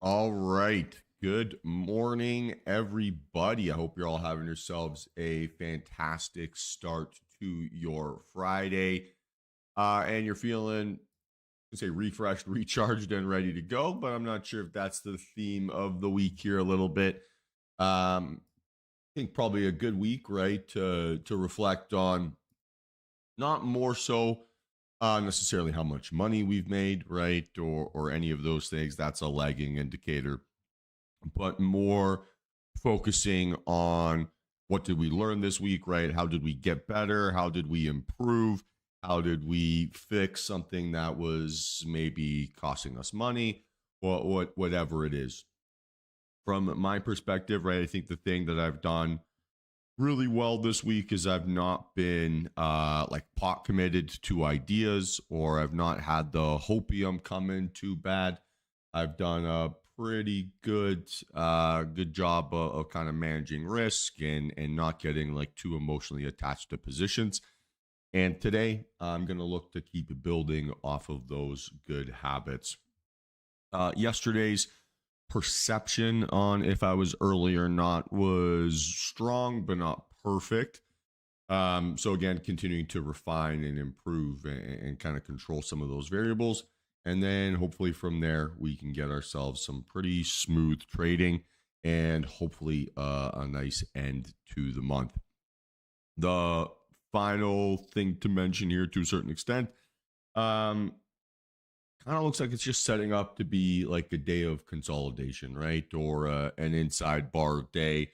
All right. Good morning, everybody. I hope you're all having yourselves a fantastic start to your Friday. And you're feeling, say, refreshed, recharged, and ready to go. But I'm not sure if that's the theme of the week here a little bit. I think probably a good week, right? To reflect on not more so necessarily how much money we've made, right? Or any of those things. That's a lagging indicator, but more focusing on what did we learn this week, right? How did we get better? How did we improve? How did we fix something that was maybe costing us money? Whatever it is. From my perspective, right, I think the thing that I've done really well this week is I've not been like pot committed to ideas, or I've not had the hopium come in too bad. I've done a pretty good job of kind of managing risk and not getting like too emotionally attached to positions. And today I'm going to look to keep building off of those good habits. Yesterday's perception on if I was early or not was strong, but not perfect. So again, continuing to refine and improve and kind of control some of those variables. And then hopefully from there, we can get ourselves some pretty smooth trading and hopefully a nice end to the month. The final thing to mention here to a certain extent, kind of looks like it's just setting up to be like a day of consolidation, right? Or an inside bar day,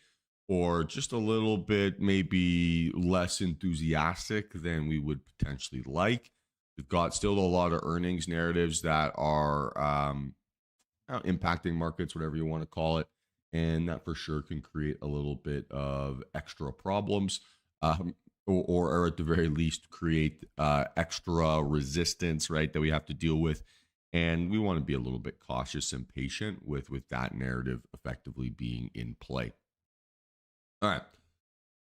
or just a little bit maybe less enthusiastic than we would potentially like. We've got still a lot of earnings narratives that are impacting markets, whatever you want to call it. And that for sure can create a little bit of extra problems. Or at the very least create extra resistance, right, that we have to deal with. And we want to be a little bit cautious and patient with that narrative effectively being in play. All right.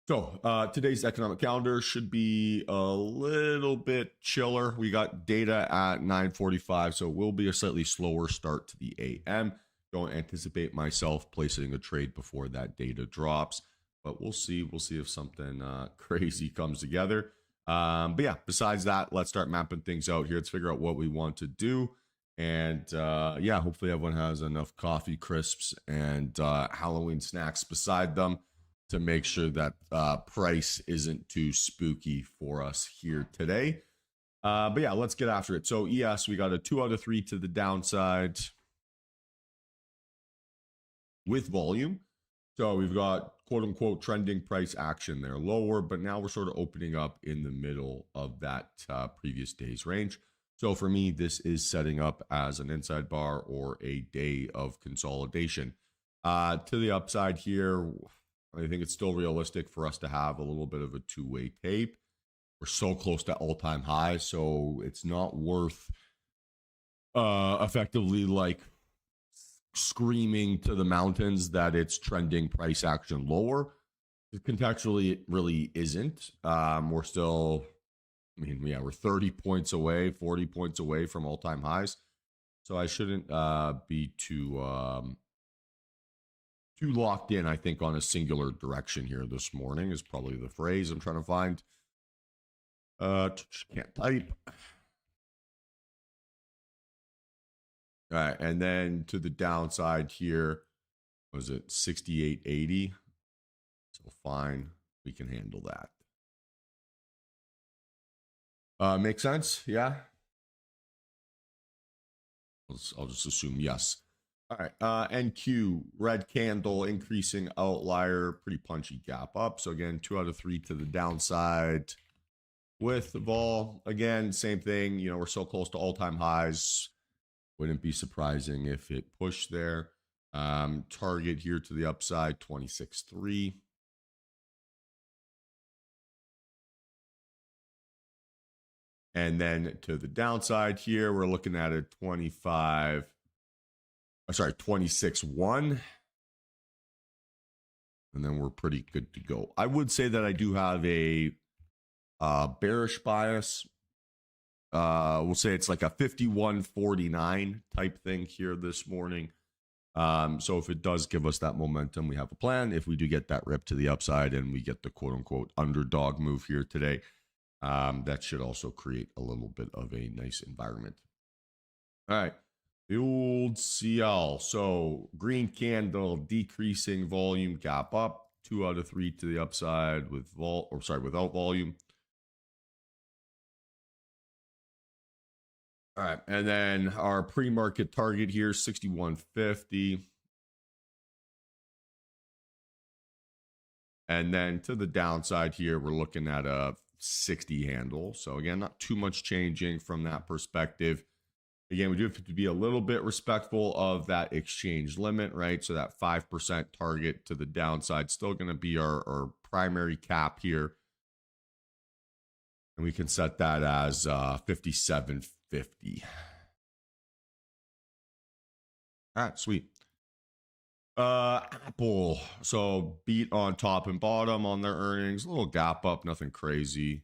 So today's economic calendar should be a little bit chiller. We got data at 9:45, so it will be a slightly slower start to the AM. Don't anticipate myself placing a trade before that data drops, but we'll see. We'll see if something crazy comes together. But yeah, besides that, let's start mapping things out here. Let's figure out what we want to do. And yeah, hopefully everyone has enough coffee crisps and Halloween snacks beside them to make sure that price isn't too spooky for us here today. But yeah, let's get after it. So ES, we got a 2 out of 3 to the downside with volume. So we've got quote unquote trending price action there, lower, but now we're sort of opening up in the middle of that previous day's range. So for me, this is setting up as an inside bar or a day of consolidation. To the upside here, I think it's still realistic for us to have a little bit of a two-way tape. We're so close to all-time highs, so it's not worth effectively like screaming to the mountains that it's trending price action lower. Contextually, it really isn't. We're still, I mean, yeah, we're 30 points away, 40 points away from all-time highs. So I shouldn't be too locked in, I think, on a singular direction here this morning is probably the phrase I'm trying to find. Can't type. All right, and then to the downside here, was it 68.80? So fine, we can handle that. Make sense? Yeah. I'll just assume yes. All right, NQ, red candle, increasing outlier, pretty punchy gap up. So again, 2 out of 3 to the downside. With the vol, again, same thing. You know, we're so close to all-time highs. Wouldn't be surprising if it pushed there. Target here to the upside, 26.3. And then to the downside here, we're looking at a 26.1. And then we're pretty good to go. I would say that I do have a bearish bias. We'll say it's like a 51.49 type thing here this morning. So if it does give us that momentum, we have a plan. If we do get that rip to the upside and we get the quote unquote underdog move here today, that should also create a little bit of a nice environment. All right. The old CL. So green candle, decreasing volume, gap up, 2 out of 3 to the upside with without volume. All right. And then our pre-market target here, 61.50. And then to the downside here, we're looking at a 60 handle. So again, not too much changing from that perspective. Again, we do have to be a little bit respectful of that exchange limit, right? So that 5% target to the downside still going to be our primary cap here. And we can set that as 57.50. All right, sweet. Apple. So beat on top and bottom on their earnings. A little gap up, nothing crazy.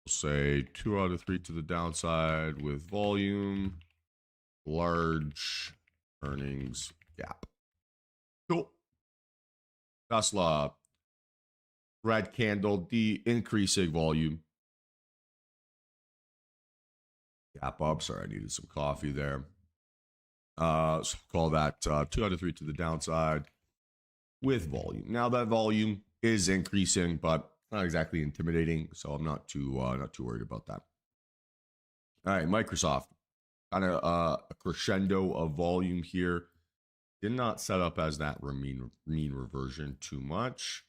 We'll say 2 out of 3 to the downside with volume. Large earnings gap. Cool. Tesla. Red candle, increasing volume. Gap up. Sorry, I needed some coffee there. So call that 2 out of 3 to the downside with volume. Now that volume is increasing, but not exactly intimidating, so I'm not too worried about that. All right, Microsoft, kind of a crescendo of volume here. Did not set up as that mean reversion too much,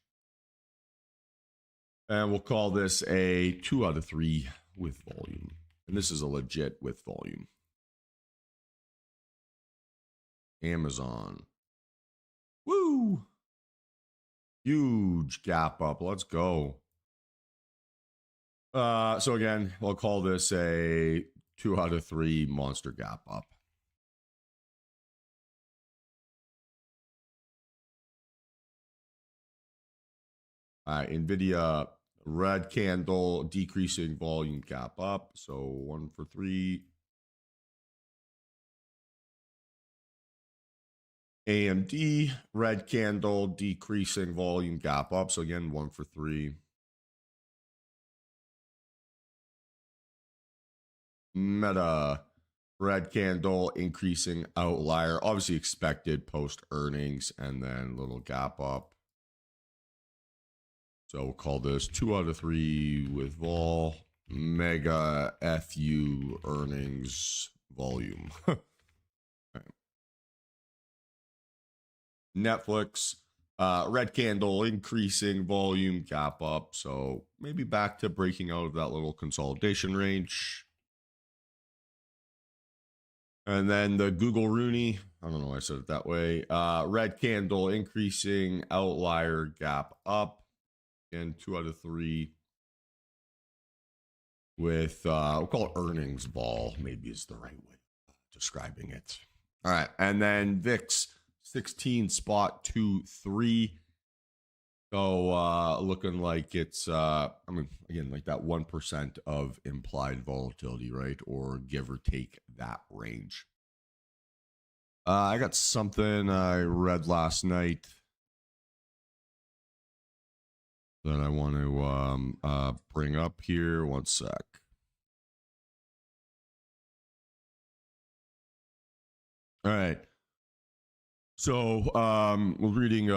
and we'll call this a 2 out of 3 with volume, and this is a legit with volume. Amazon. Woo! Huge gap up. Let's go. So again, we'll call this a 2 out of 3 monster gap up. All right, NVIDIA, red candle, decreasing volume, gap up. So 1 for 3. AMD, red candle, decreasing volume, gap up. So again, 1 for 3. Meta, red candle, increasing outlier. Obviously expected post earnings, and then little gap up. So we'll call this 2 out of 3 with vol. Mega FU earnings volume. Netflix, red candle, increasing volume, gap up. So maybe back to breaking out of that little consolidation range. And then the Google Rooney, I don't know why I said it that way. Red candle, increasing outlier, gap up. Again, 2 out of 3 with, we'll call it earnings vol, maybe is the right way of describing it. All right. And then VIX, 16.23. So looking like it's I mean, again, like that 1% of implied volatility, right? Or give or take that range. I got something I read last night that I want to bring up here. One sec. All right. So we're reading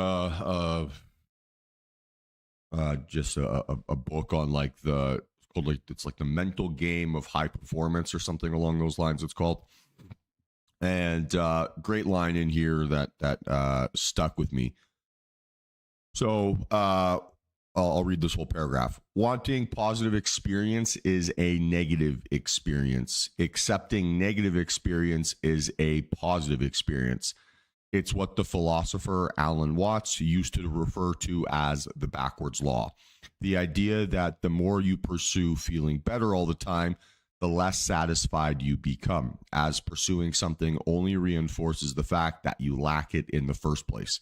just a book on like it's like the mental game of high performance or something along those lines. It's called, and great line in here that stuck with me. So I'll read this whole paragraph. Wanting positive experience is a negative experience. Accepting negative experience is a positive experience. It's what the philosopher Alan Watts used to refer to as the backwards law. The idea that the more you pursue feeling better all the time, the less satisfied you become, as pursuing something only reinforces the fact that you lack it in the first place.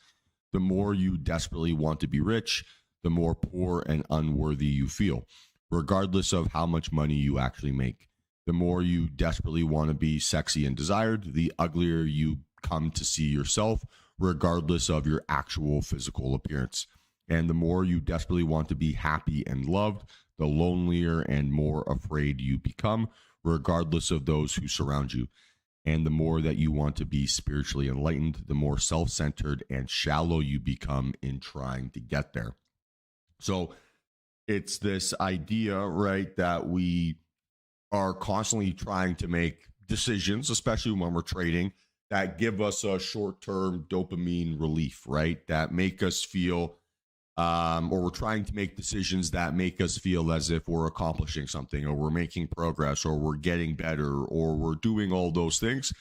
The more you desperately want to be rich, the more poor and unworthy you feel, regardless of how much money you actually make. The more you desperately want to be sexy and desired, the uglier you come to see yourself, regardless of your actual physical appearance. And the more you desperately want to be happy and loved, the lonelier and more afraid you become, regardless of those who surround you. And the more that you want to be spiritually enlightened, the more self-centered and shallow you become in trying to get there. So it's this idea, right, that we are constantly trying to make decisions, especially when we're trading, that give us a short-term dopamine relief, right? That make us feel, or we're trying to make decisions that make us feel as if we're accomplishing something, or we're making progress, or we're getting better, or we're doing all those things.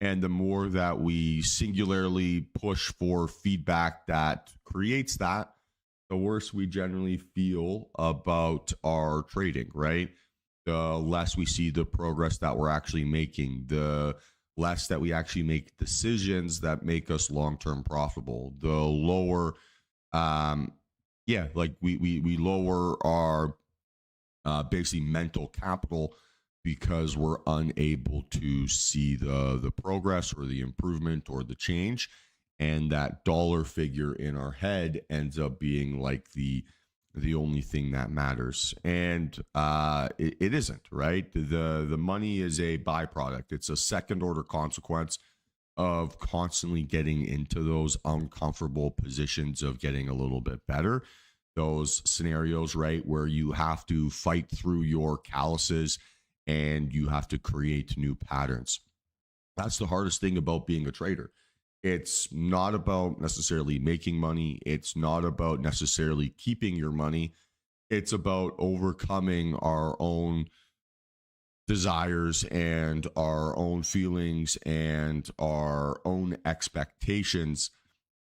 And the more that we singularly push for feedback that creates that, the worse we generally feel about our trading, right? The less we see the progress that we're actually making, the less that we actually make decisions that make us long-term profitable, the lower, we lower our basically mental capital because we're unable to see the progress or the improvement or the change. And that dollar figure in our head ends up being like the only thing that matters. And it isn't, right? The money is a byproduct. It's a second order consequence of constantly getting into those uncomfortable positions of getting a little bit better. Those scenarios, right, where you have to fight through your calluses and you have to create new patterns. That's the hardest thing about being a trader. It's not about necessarily making money. It's not about necessarily keeping your money. It's about overcoming our own desires and our own feelings and our own expectations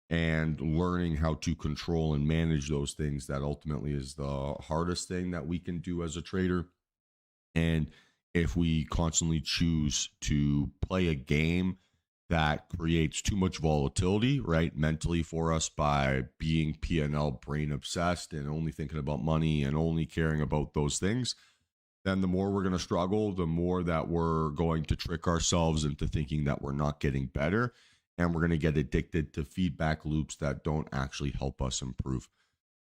and learning how to control and manage those things. That ultimately is the hardest thing that we can do as a trader. And if we constantly choose to play a game that creates too much volatility, right, mentally for us by being P&L brain obsessed and only thinking about money and only caring about those things, then the more we're going to struggle, the more that we're going to trick ourselves into thinking that we're not getting better. And we're going to get addicted to feedback loops that don't actually help us improve.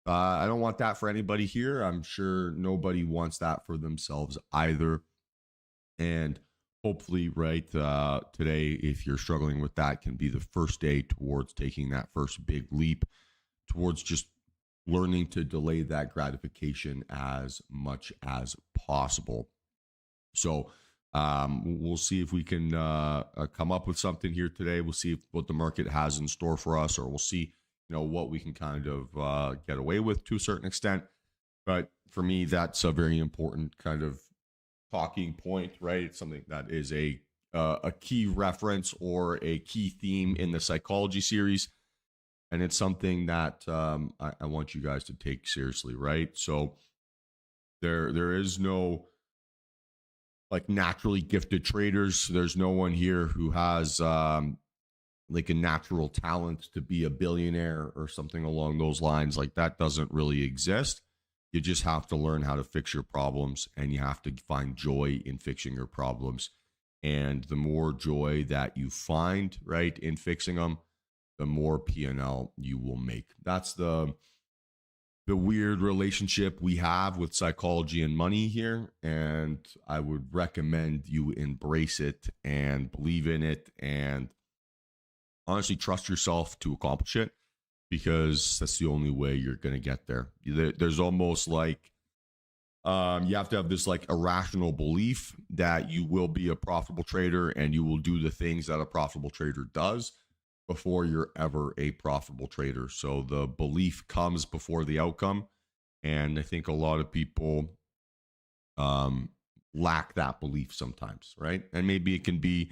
I don't want that for anybody here. I'm sure nobody wants that for themselves either. And hopefully, right, today, if you're struggling with that, can be the first day towards taking that first big leap towards just learning to delay that gratification as much as possible. So we'll see if we can come up with something here today. We'll see what the market has in store for us, or we'll see, what we can kind of get away with to a certain extent. But for me, that's a very important kind of talking point, right? It's something that is a key reference or a key theme in the psychology series. And it's something that I want you guys to take seriously, right? So there is no like naturally gifted traders. There's no one here who has like a natural talent to be a billionaire or something along those lines. Like that doesn't really exist. You just have to learn how to fix your problems, and you have to find joy in fixing your problems. And the more joy that you find, right, in fixing them, the more P&L you will make. That's the weird relationship we have with psychology and money here. And I would recommend you embrace it and believe in it and honestly trust yourself to accomplish it, because that's the only way you're going to get there. There's almost like you have to have this like irrational belief that you will be a profitable trader and you will do the things that a profitable trader does before you're ever a profitable trader. So the belief comes before the outcome. And I think a lot of people lack that belief sometimes, right? And maybe it can be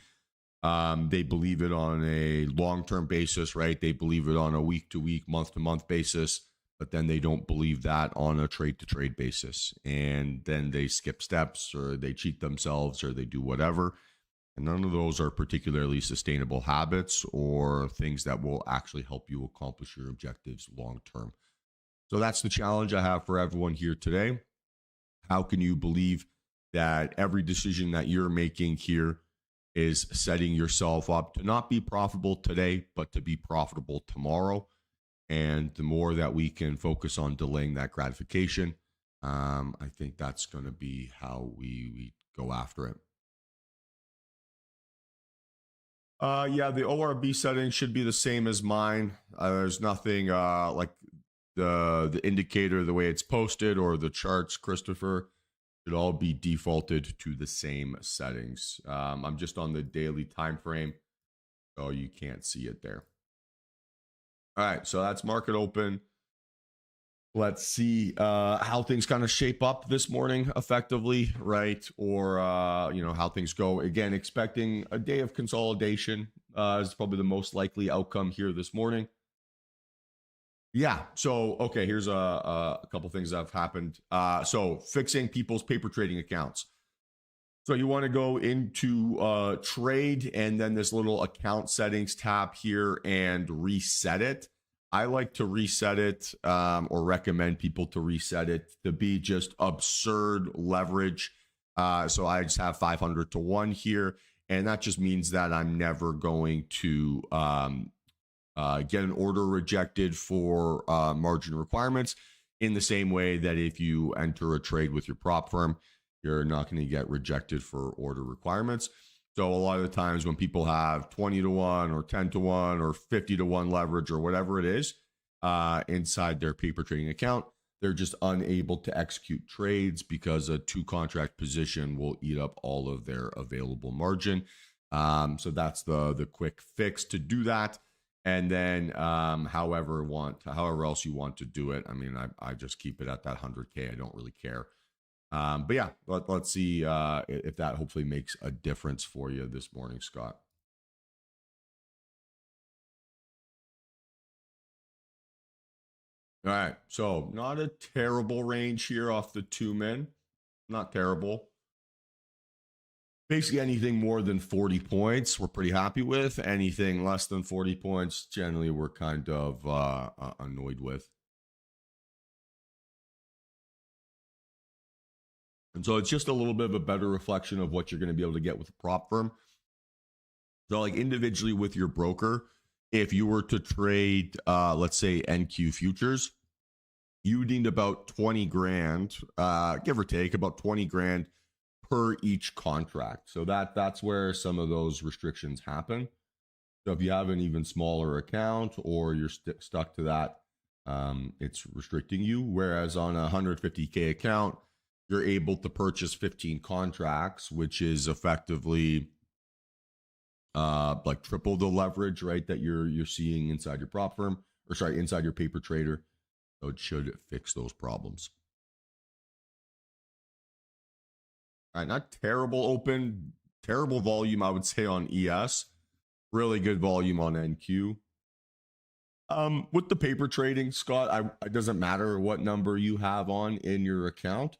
they believe it on a long-term basis, right? They believe it on a week-to-week, month-to-month basis, but then they don't believe that on a trade-to-trade basis. And then they skip steps, or they cheat themselves, or they do whatever. And none of those are particularly sustainable habits or things that will actually help you accomplish your objectives long-term. So that's the challenge I have for everyone here today. How can you believe that every decision that you're making here is setting yourself up to not be profitable today, but to be profitable tomorrow. And the more that we can focus on delaying that gratification, I think that's going to be how we go after it. Yeah, the ORB settings should be the same as mine. There's nothing like the indicator, the way it's posted, or the charts, Christopher, should all be defaulted to the same settings. I'm just on the daily time frame, so you can't see it there. All right, so that's market open. Let's see how things kind of shape up this morning effectively, right? Or, how things go. Again, expecting a day of consolidation is probably the most likely outcome here this morning. Yeah. So, okay, here's a couple things that have happened. So fixing people's paper trading accounts. So you want to go into trade and then this little account settings tab here and reset it. I like to reset it or recommend people to reset it to be just absurd leverage. So I just have 500 to 1 here. And that just means that I'm never going to get an order rejected for margin requirements in the same way that if you enter a trade with your prop firm, you're not going to get rejected for order requirements. So a lot of the times when people have 20 to 1 or 10 to 1 or 50 to 1 leverage or whatever it is inside their paper trading account, they're just unable to execute trades because a 2-contract position will eat up all of their available margin. So that's the quick fix to do that. And then however else you want to do it. I mean, I just keep it at that 100K. I don't really care. But yeah, let's see if that hopefully makes a difference for you this morning, Scott. All right, so not a terrible range here off the 2-min. Not terrible. Basically anything more than 40 points, we're pretty happy with. Anything less than 40 points, generally we're kind of annoyed with. And so it's just a little bit of a better reflection of what you're going to be able to get with a prop firm. So like individually with your broker, if you were to trade, let's say NQ futures, you need about 20 grand, give or take about 20 grand per each contract. So that's where some of those restrictions happen. So if you have an even smaller account or you're stuck to that, it's restricting you. Whereas on a 150K account, you're able to purchase 15 contracts, which is effectively like triple the leverage, right, that you're seeing inside your prop firm, or sorry, inside your paper trader. So it should fix those problems. All right, not terrible open, terrible volume, I would say, on ES. Really good volume on NQ. With the paper trading, Scott, it doesn't matter what number you have on in your account.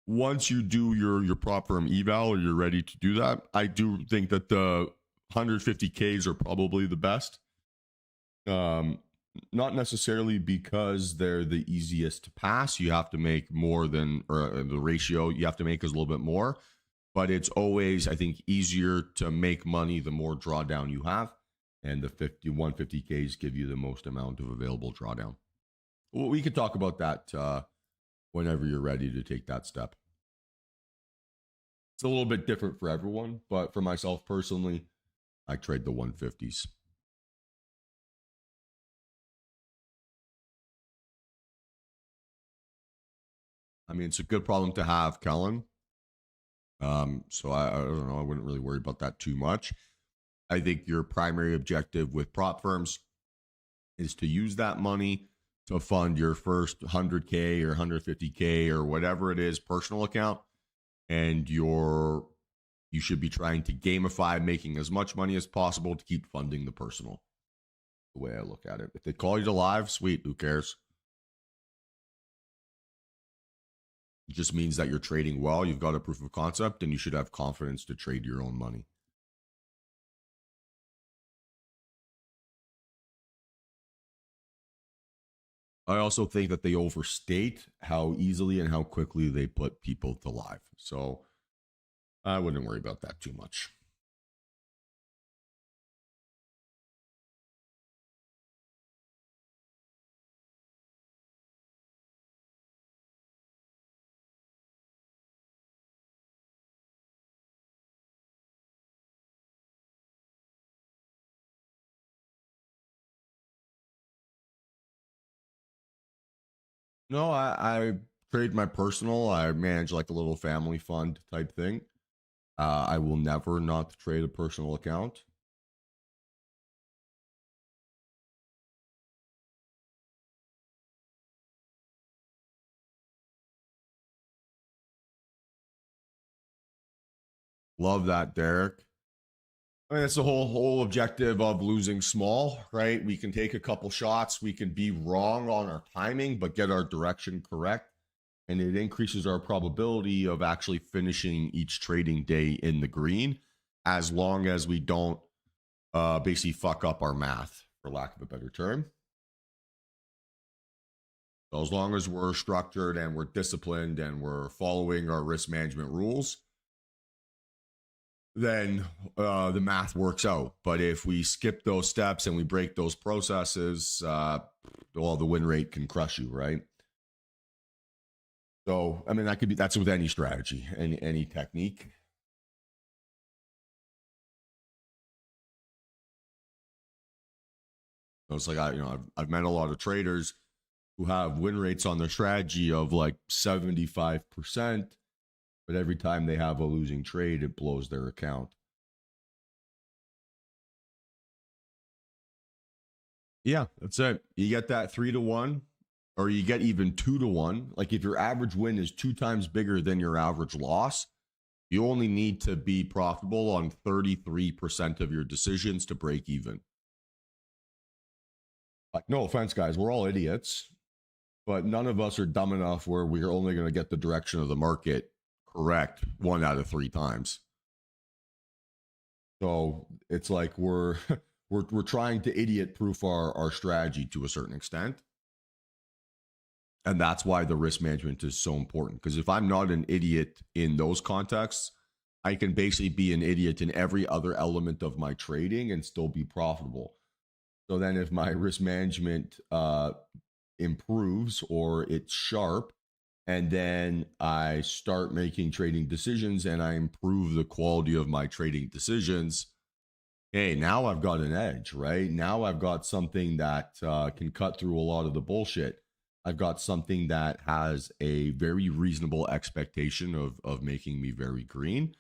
Once you do your prop firm eval or you're ready to do that, I do think that the 150Ks are probably the best. Not necessarily because they're the easiest to pass. You have to make more than, or the ratio you have to make is a little bit more, but it's always, I think, easier to make money the more drawdown you have. And the 150Ks give you the most amount of available drawdown. Well, we could talk about that whenever you're ready to take that step. It's a little bit different for everyone, but for myself personally, I trade the 150s. I mean, it's a good problem to have, Kellen. So I don't know. I wouldn't really worry about that too much. I think your primary objective with prop firms is to use that money to fund your first 100K or 150K or whatever it is personal account, and you should be trying to gamify making as much money as possible to keep funding the personal. The way I look at it, if they call you to live, sweet, who cares? It just means that you're trading well, you've got a proof of concept, and you should have confidence to trade your own money. I also think that they overstate how easily and how quickly they put people to live. So I wouldn't worry about that too much. No, I trade my personal. I manage like a little family fund type thing. I will never not trade a personal account. Love that, Derek. I mean, that's the whole objective of losing small, right? We can take a couple shots, we can be wrong on our timing, but get our direction correct, and it increases our probability of actually finishing each trading day in the green, as long as we don't basically fuck up our math, for lack of a better term. So as long as we're structured and we're disciplined and we're following our risk management rules, then the math works out. But if we skip those steps and we break those processes, well, the win rate can crush you, right? So, I mean, that's with any strategy, any technique. So it's like I've met a lot of traders who have win rates on their strategy of like 75%, but every time they have a losing trade, it blows their account. Yeah, that's it. You get that 3-1, or you get even 2-1. Like if your average win is 2 times bigger than your average loss, you only need to be profitable on 33% of your decisions to break even. Like, no offense, guys, we're all idiots, but none of us are dumb enough where we're only going to get the direction of the market correct 1 out of 3 times. So it's like we're we're trying to idiot proof our strategy to a certain extent. And that's why the risk management is so important. Because if I'm not an idiot in those contexts, I can basically be an idiot in every other element of my trading and still be profitable. So then if my risk management improves or it's sharp, and then I start making trading decisions and I improve the quality of my trading decisions, hey, now I've got an edge, right? Now I've got something that can cut through a lot of the bullshit. I've got something that has a very reasonable expectation of making me very green.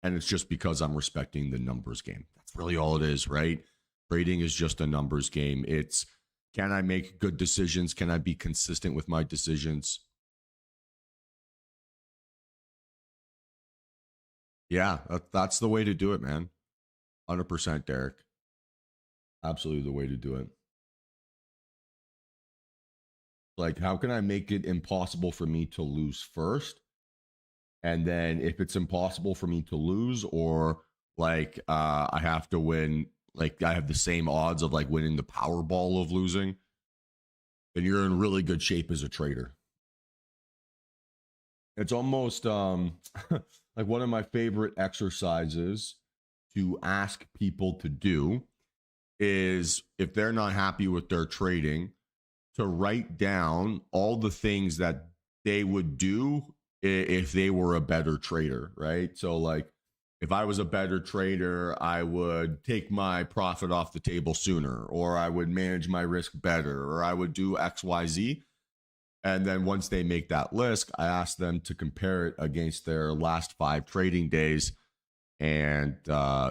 And it's just because I'm respecting the numbers game. That's really all it is, right? Trading is just a numbers game. It's, can I make good decisions? Can I be consistent with my decisions? Yeah, that's the way to do it, man. 100%, Derek. Absolutely the way to do it. Like, how can I make it impossible for me to lose first? And then if it's impossible for me to lose, or like I have to win, like I have the same odds of like winning the Powerball of losing, then you're in really good shape as a trader. It's almost like one of my favorite exercises to ask people to do is, if they're not happy with their trading, to write down all the things that they would do if they were a better trader, right? So like if I was a better trader, I would take my profit off the table sooner, or I would manage my risk better, or I would do XYZ. And then once they make that list, I ask them to compare it against their last 5 trading days and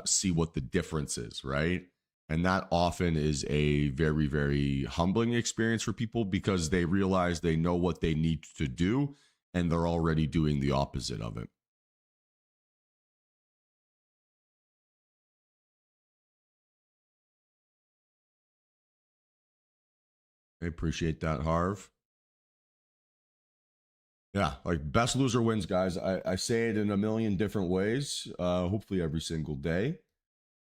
see what the difference is, right? And that often is a very, very humbling experience for people, because they realize they know what they need to do and they're already doing the opposite of it. I appreciate that, Harv. Yeah, like best loser wins, guys. I say it in a million different ways, hopefully every single day.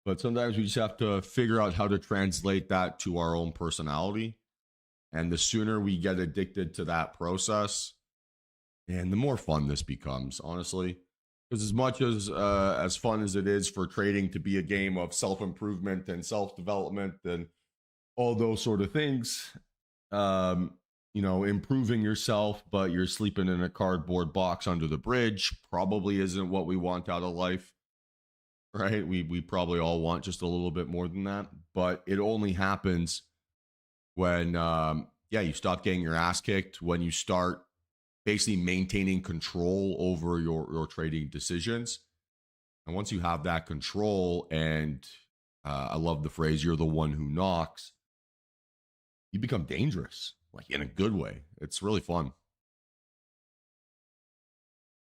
But sometimes we just have to figure out how to translate that to our own personality. And the sooner we get addicted to that process, and the more fun this becomes, honestly. Because as fun as it is for trading to be a game of self-improvement and self-development and all those sort of things, um, improving yourself, but you're sleeping in a cardboard box under the bridge probably isn't what we want out of life, right? We probably all want just a little bit more than that, but it only happens when you stop getting your ass kicked, when you start basically maintaining control over your trading decisions. And once you have that control, and I love the phrase, you're the one who knocks, you become dangerous, like in a good way. It's really fun.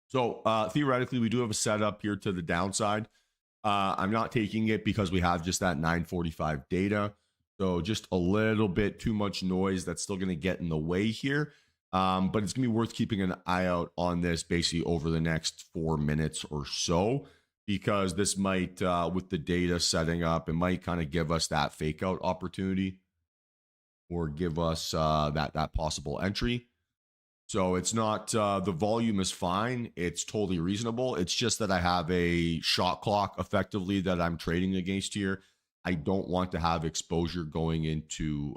So theoretically, we do have a setup here to the downside. I'm not taking it because we have just that 945 data. So just a little bit too much noise that's still going to get in the way here. But it's going to be worth keeping an eye out on this basically over the next 4 minutes or so, because this might, with the data setting up, it might kind of give us that fake out opportunity or give us that possible entry. So it's not, the volume is fine. It's totally reasonable. It's just that I have a shot clock effectively that I'm trading against here. I don't want to have exposure going into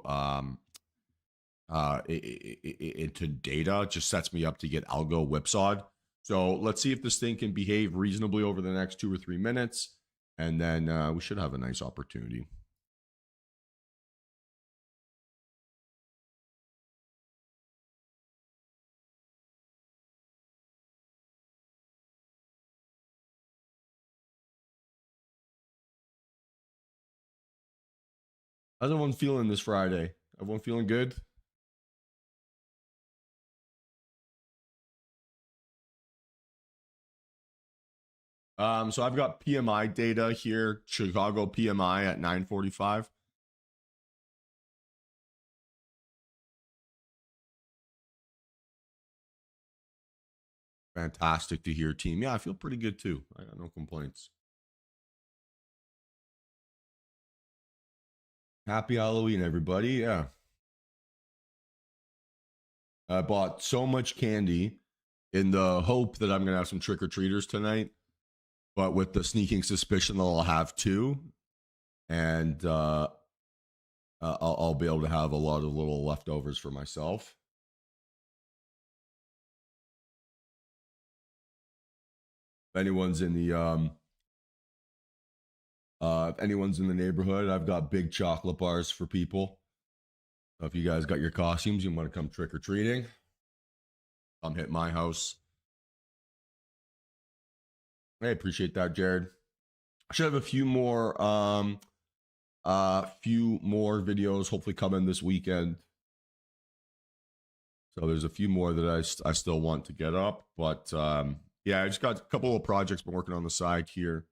data. It just sets me up to get algo whipsawed. So let's see if this thing can behave reasonably over the next 2 or 3 minutes. And then we should have a nice opportunity. How's everyone feeling this Friday? Everyone feeling good? So I've got PMI data here, Chicago PMI at 945. Fantastic to hear, team. Yeah, I feel pretty good too. I got no complaints. Happy Halloween, everybody. Yeah. I bought so much candy in the hope that I'm going to have some trick or treaters tonight, but with the sneaking suspicion that I'll have two. And I'll be able to have a lot of little leftovers for myself. If anyone's in the neighborhood, I've got big chocolate bars for people. So if you guys got your costumes, you want to come trick or treating, come hit my house. Hey, appreciate that, Jared. I should have a few more videos hopefully coming this weekend. So there's a few more that I still want to get up, but yeah, I just got a couple of projects been working on the side here.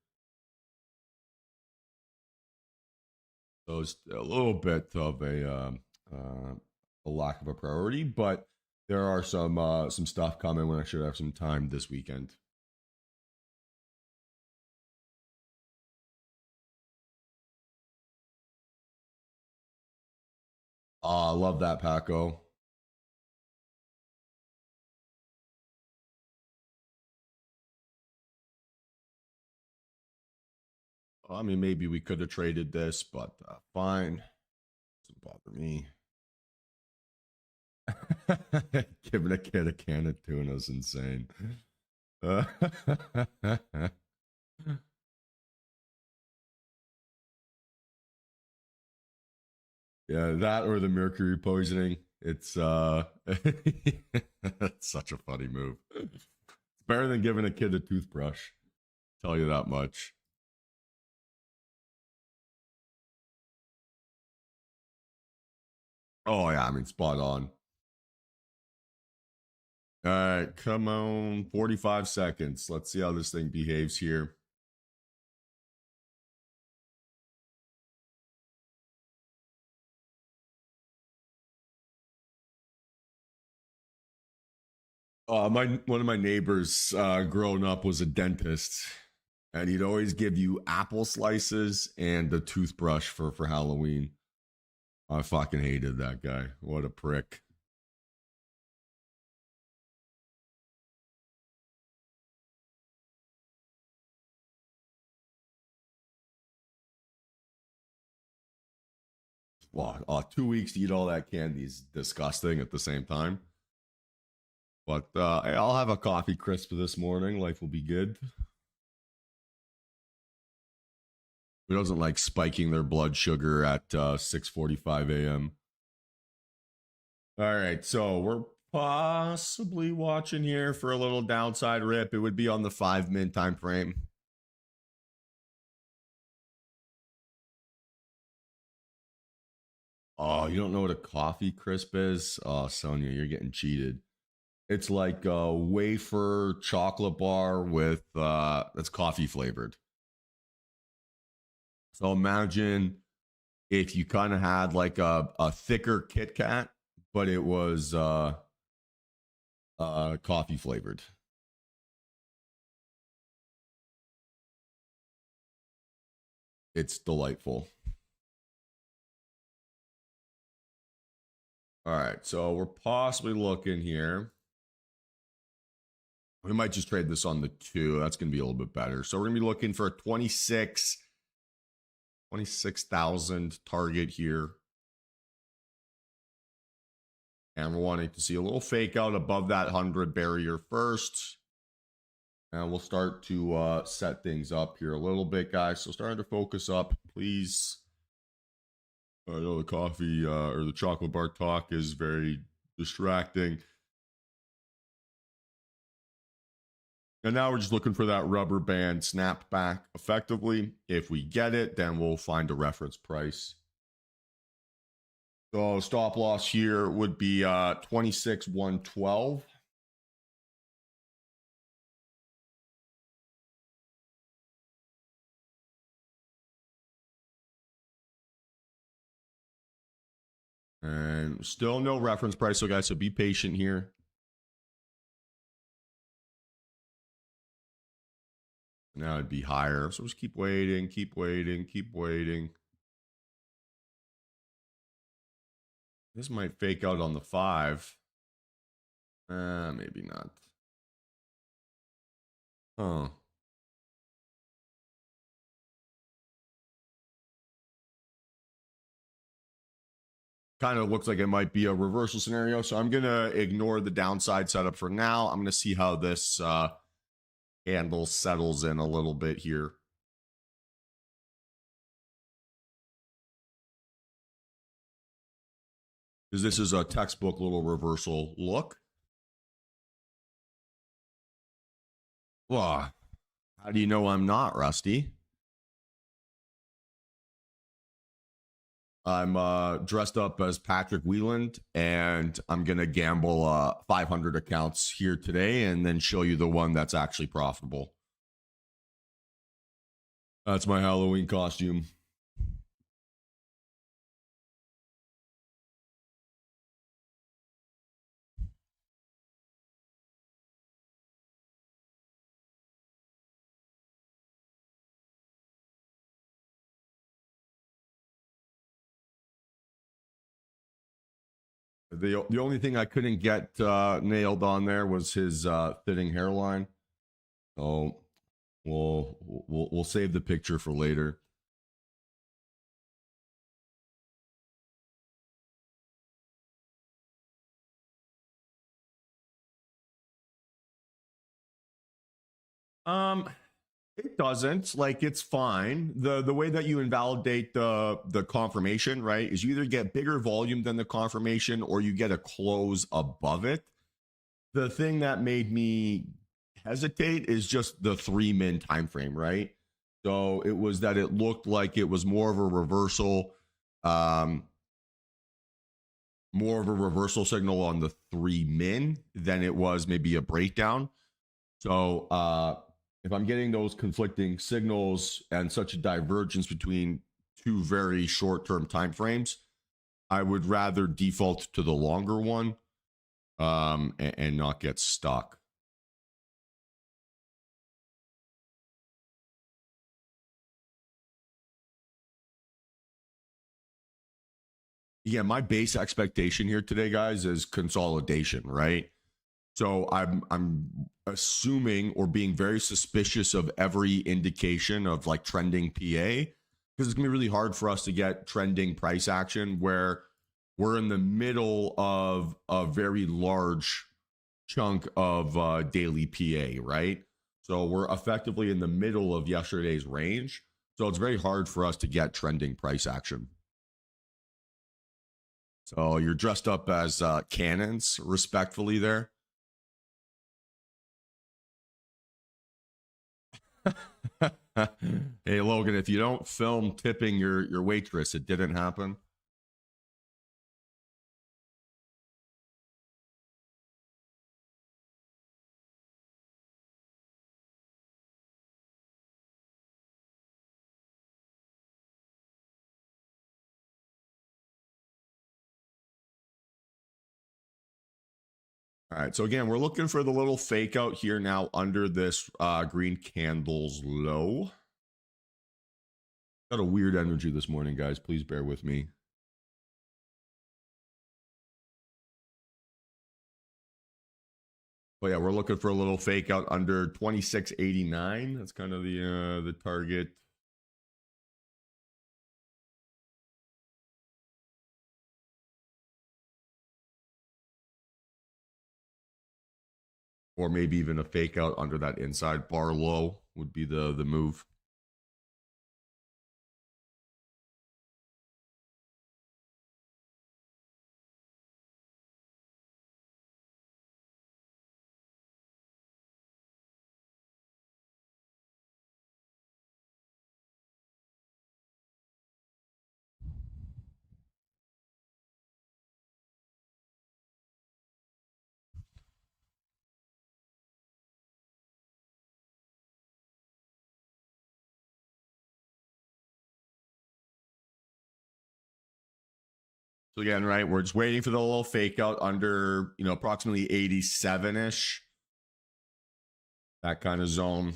So it's a little bit of a lack of a priority, but there are some stuff coming when I should have some time this weekend. I love that, Paco. I mean, maybe we could have traded this, but fine. Doesn't bother me. Giving a kid a can of tuna is insane. Yeah, that or the mercury poisoning. It's it's such a funny move. It's better than giving a kid a toothbrush. Tell you that much. Oh yeah, I mean spot on. All right, come on, 45 seconds. Let's see how this thing behaves here. One of my neighbors growing up was a dentist, and he'd always give you apple slices and a toothbrush for Halloween. I fucking hated that guy. What a prick. well, 2 weeks to eat all that candy is disgusting at the same time. But I'll have a coffee crisp this morning. Life will be good. Who doesn't like spiking their blood sugar at 6:45 a.m.? All right, so we're possibly watching here for a little downside rip. It would be on the 5-min time frame. Oh, you don't know what a coffee crisp is? Oh, Sonia, you're getting cheated. It's like a wafer chocolate bar with that's coffee flavored. So imagine if you kind of had like a thicker Kit Kat, but it was coffee flavored. It's delightful. All right, so we're possibly looking here. We might just trade this on the 2. That's going to be a little bit better. So we're going to be looking for a 26,000 target here. And we're wanting to see a little fake out above that 100 barrier first. And we'll start to set things up here a little bit, guys. So starting to focus up, please. I know the coffee or the chocolate bar talk is very distracting. And now we're just looking for that rubber band snap back effectively. If we get it, then we'll find a reference price. So stop loss here would be 26,112. And still no reference price, so guys, so be patient here. Now it'd be higher, so just keep waiting, keep waiting, keep waiting. This might fake out on the 5. Maybe not. Huh. Kind of looks like it might be a reversal scenario. So I'm going to ignore the downside setup for now. I'm going to see how this handle settles in a little bit here. Because this is a textbook little reversal look. Well, how do you know I'm not, Rusty? I'm dressed up as Patrick Wieland, and I'm going to gamble 500 accounts here today and then show you the one that's actually profitable. That's my Halloween costume. The only thing I couldn't get nailed on there was his thinning hairline. So we'll save the picture for later. It doesn't. Like, it's fine. The way that you invalidate the confirmation, right, is you either get bigger volume than the confirmation or you get a close above it. The thing that made me hesitate is just the 3-min time frame, right? So it was that it looked like it was more of a reversal, signal on the 3-min than it was maybe a breakdown. So if I'm getting those conflicting signals and such a divergence between two very short-term time frames, I would rather default to the longer one and not get stuck. Yeah, my base expectation here today, guys, is consolidation, right? So I'm assuming or being very suspicious of every indication of like trending PA, because it's going to be really hard for us to get trending price action where we're in the middle of a very large chunk of daily PA, right? So we're effectively in the middle of yesterday's range. So it's very hard for us to get trending price action. So you're dressed up as cannons, respectfully there. Hey Logan, if you don't film tipping your waitress, it didn't happen. All right, so again, we're looking for the little fake out here now under this green candle's low. Got a weird energy this morning, guys. Please bear with me. But yeah, we're looking for a little fake out under 26.89. That's kind of the target. Or maybe even a fake out under that inside bar low would be the move. So again, right, we're just waiting for the little fake out under, approximately 87-ish. That kind of zone.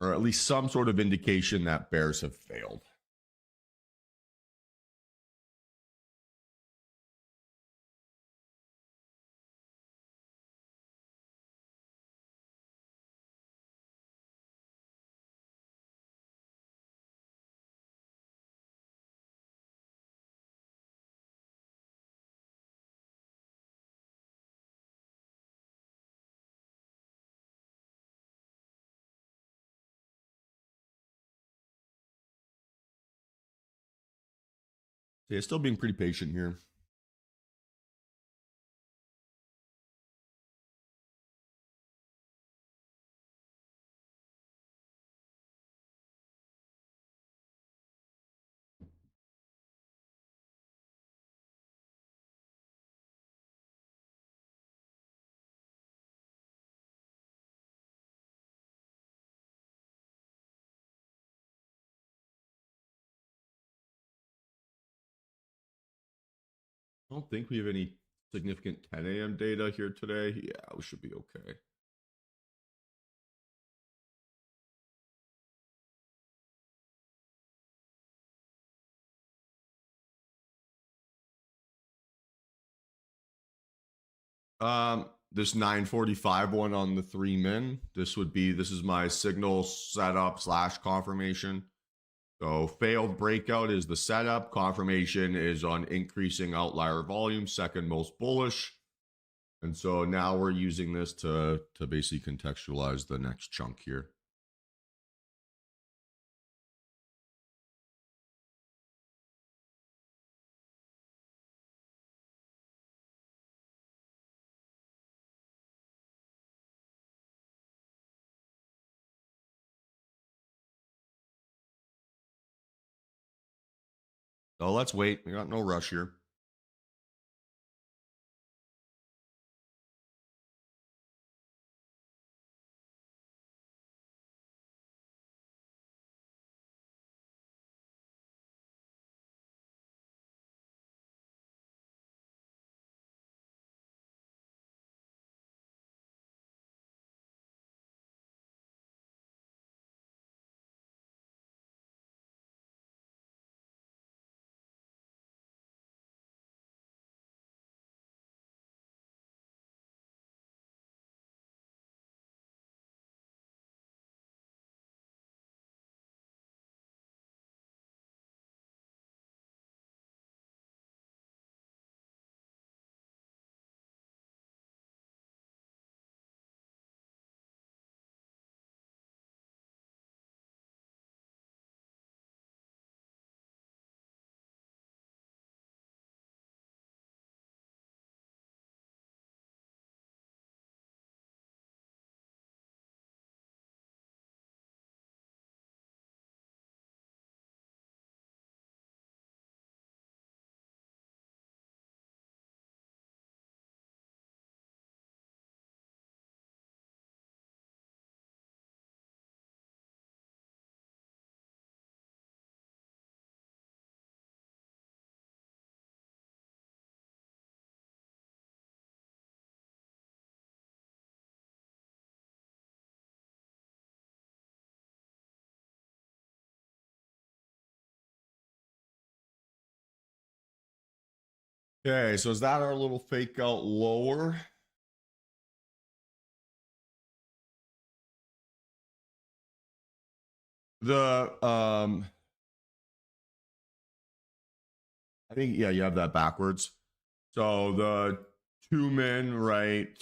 Or at least some sort of indication that bears have failed. So yeah, still being pretty patient here. I don't think we have any significant 10 a.m. data here today. Yeah, we should be okay. This 945 one on the 3 min. This is my signal setup / confirmation. So failed breakout is the setup. Confirmation is on increasing outlier volume, second most bullish. And so now we're using this to basically contextualize the next chunk here. So let's wait. We got no rush here. Okay, so is that our little fake out lower? The I think, yeah, you have that backwards. So the 2 min, right?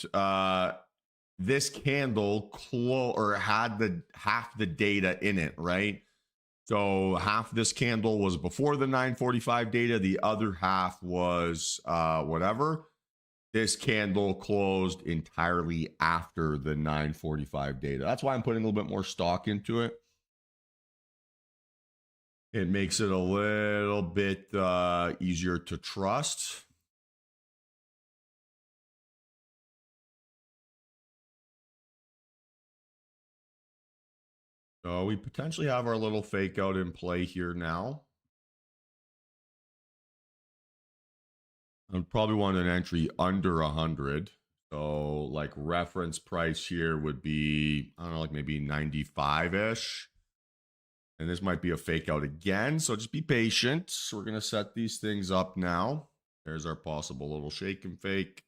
This candle or had the half the data in it, right? So half this candle was before the 945 data, the other half was whatever. This candle closed entirely after the 945 data. That's why I'm putting a little bit more stock into it. It makes it a little bit easier to trust. So we potentially have our little fake out in play here now. I'd probably want an entry under 100. So like reference price here would be, I don't know, like maybe 95-ish. And this might be a fake out again. So just be patient. So we're going to set these things up now. There's our possible little shake and fake.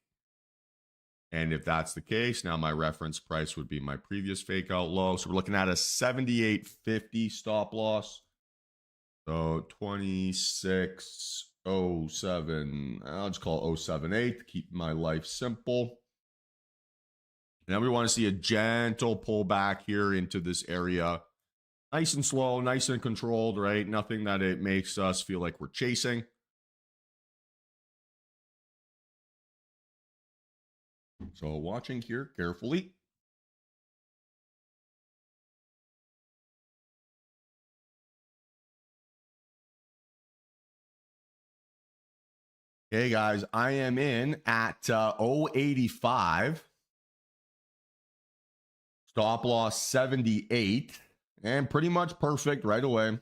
And if that's the case, now my reference price would be my previous fake out low. So we're looking at a 78.50 stop loss. So 26.07. I'll just call it 078 to keep my life simple. Now we want to see a gentle pullback here into this area. Nice and slow, nice and controlled, right? Nothing that it makes us feel like we're chasing. So watching here carefully. Okay, guys, I am in at 085. Stop loss 78. And pretty much perfect right away.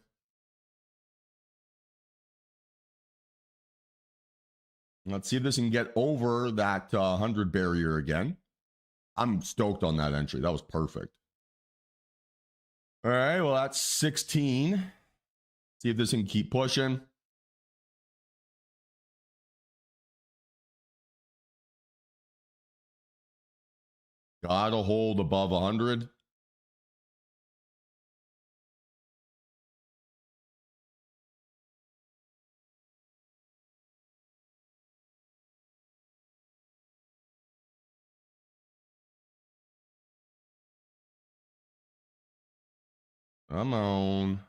Let's see if this can get over that 100 barrier again. I'm stoked on that entry. That was perfect. All right, well, that's 16. See if this can keep pushing. Gotta hold above 100. Come on.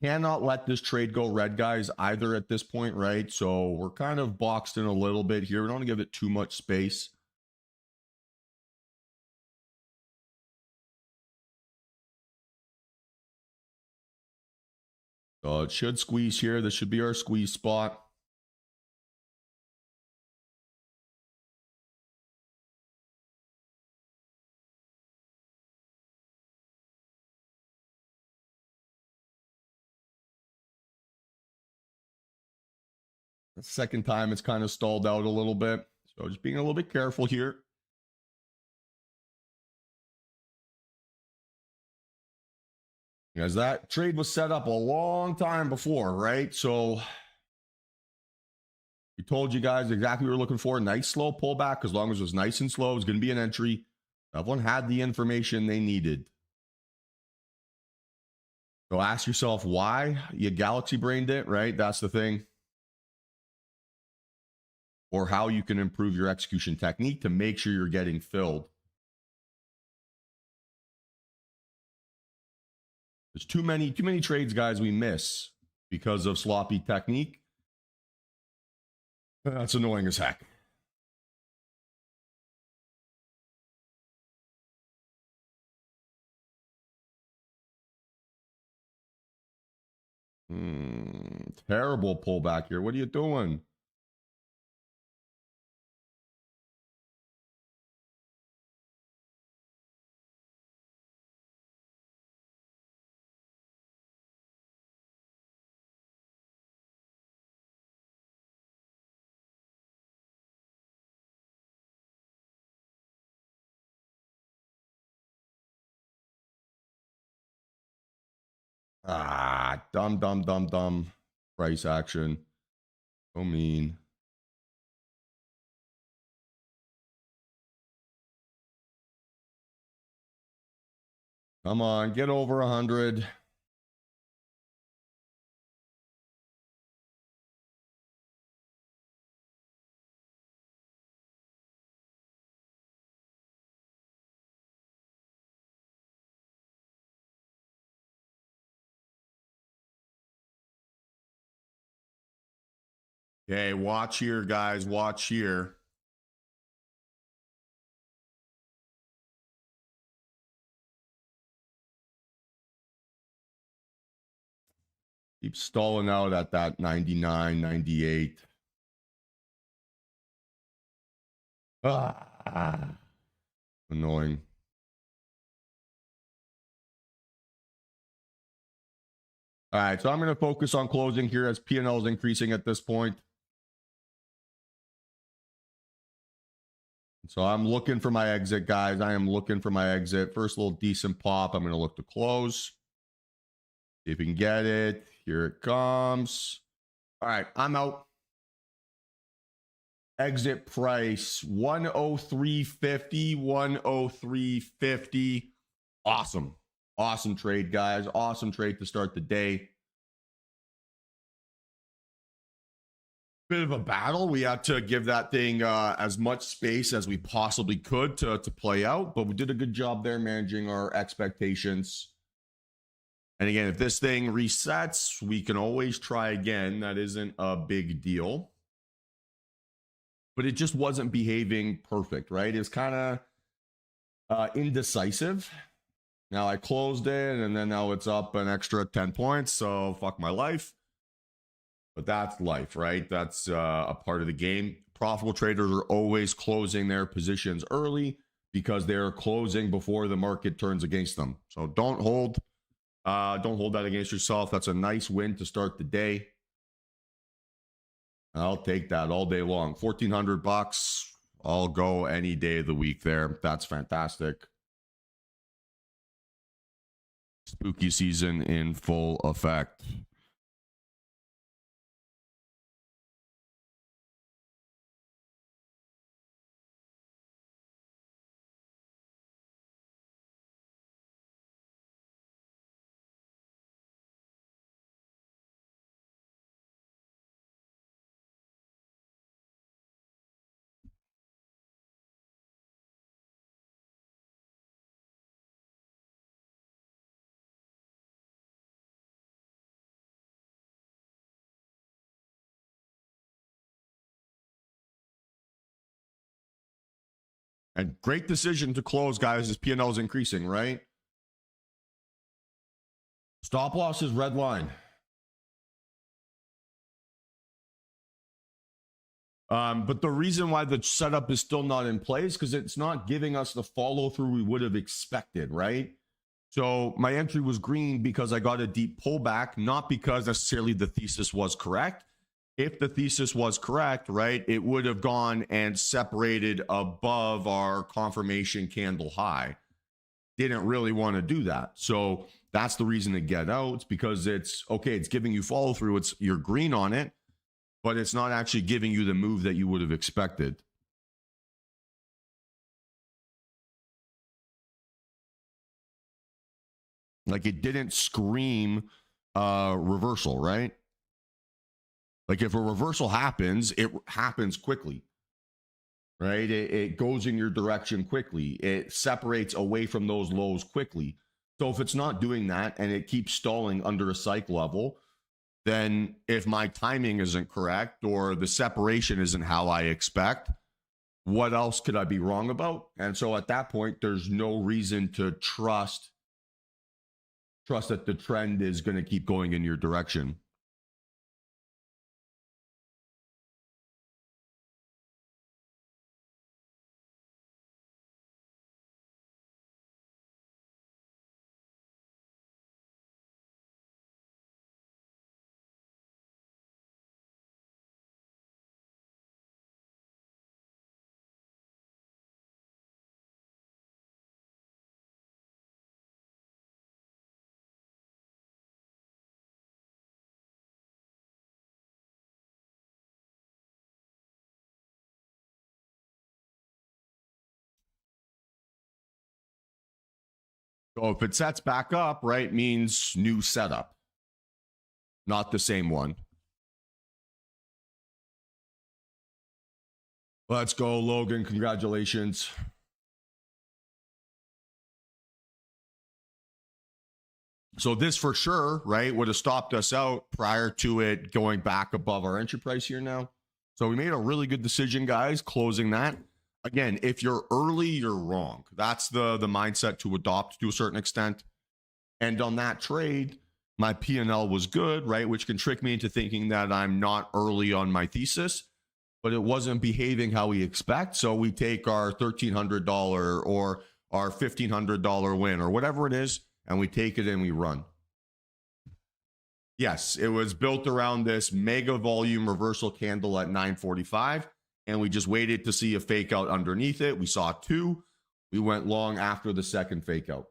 Cannot let this trade go red, guys, either at this point, right? So we're kind of boxed in a little bit here. We don't want to give it too much space. So it should squeeze here. This should be our squeeze spot. The second time it's kind of stalled out a little bit. So just being a little bit careful here. Because that trade was set up a long time before, right? So we told you guys exactly what we were looking for. Nice slow pullback. As long as it was nice and slow, it was going to be an entry. Everyone had the information they needed. So ask yourself why you galaxy brained it, right? That's the thing. Or how you can improve your execution technique to make sure you're getting filled. There's too many trades, guys, we miss because of sloppy technique. That's annoying as heck. Terrible pullback here. What are you doing? Dumb price action. So mean. Come on, get over 100. Okay, watch here, guys. Watch here. Keep stalling out at that 99, 98. Ah, annoying. All right, so I'm going to focus on closing here as P&L is increasing at this point. So I'm looking for my exit, guys. I am looking for my exit. First little decent pop. I'm going to look to close. See if we can get it. Here it comes. All right, I'm out. Exit price 103.50, 103.50. Awesome. Awesome trade, guys. Awesome trade to start the day. Bit of a battle. We had to give that thing as much space as we possibly could to play out, but we did a good job there managing our expectations. And again, if this thing resets, we can always try again. That isn't a big deal. But it just wasn't behaving perfect, right? It's kind of indecisive. Now I closed it, and then now it's up an extra 10 points, so fuck my life. But that's life, right? That's a part of the game. Profitable traders are always closing their positions early because they're closing before the market turns against them. So don't hold that against yourself. That's a nice win to start the day. I'll take that all day long. $1,400. I'll go any day of the week there. That's fantastic. Spooky season in full effect. And great decision to close, guys, as P&L is increasing, right? Stop loss is red line. But the reason why the setup is still not in place because it's not giving us the follow through we would have expected, right? So my entry was green because I got a deep pullback, not because necessarily the thesis was correct. If the thesis was correct, right, it would have gone and separated above our confirmation candle high. Didn't really want to do that. So that's the reason to get out. It's because it's okay, it's giving you follow through. You're green on it, but it's not actually giving you the move that you would have expected. Like it didn't scream reversal, right? Like if a reversal happens, it happens quickly, right? It goes in your direction quickly. It separates away from those lows quickly. So if it's not doing that and it keeps stalling under a psych level, then if my timing isn't correct or the separation isn't how I expect, what else could I be wrong about? And so at that point, there's no reason to trust that the trend is going to keep going in your direction. So if it sets back up, right, means new setup, not the same one. Let's go, Logan. Congratulations. So this for sure, right, would have stopped us out prior to it going back above our entry price here now. So we made a really good decision, guys, closing that. Again, if you're early, you're wrong. That's the mindset to adopt to a certain extent. And on that trade, my P&L was good, right, which can trick me into thinking that I'm not early on my thesis, but it wasn't behaving how we expect. So we take our $1,300 or our $1,500 win or whatever it is, and we take it and we run. Yes, it was built around this mega volume reversal candle at 9:45, and we just waited to see a fake out underneath it. We saw two. We went long after the second fake out.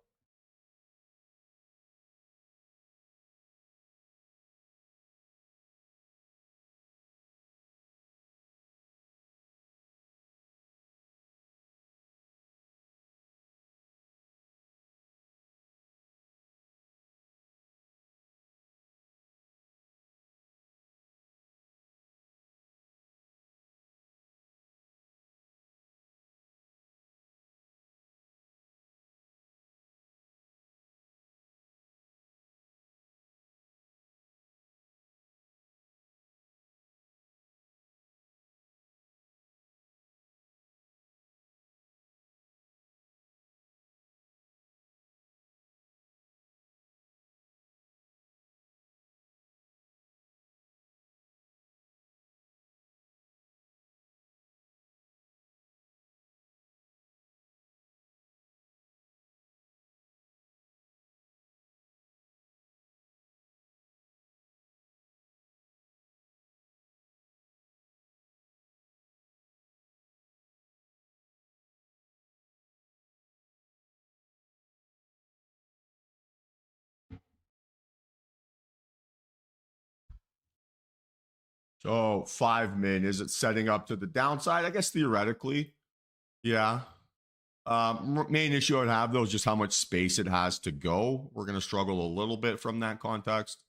So 5 min, is it setting up to the downside? I guess theoretically, yeah. Main issue I'd have though is just how much space it has to go. We're going to struggle a little bit from that context.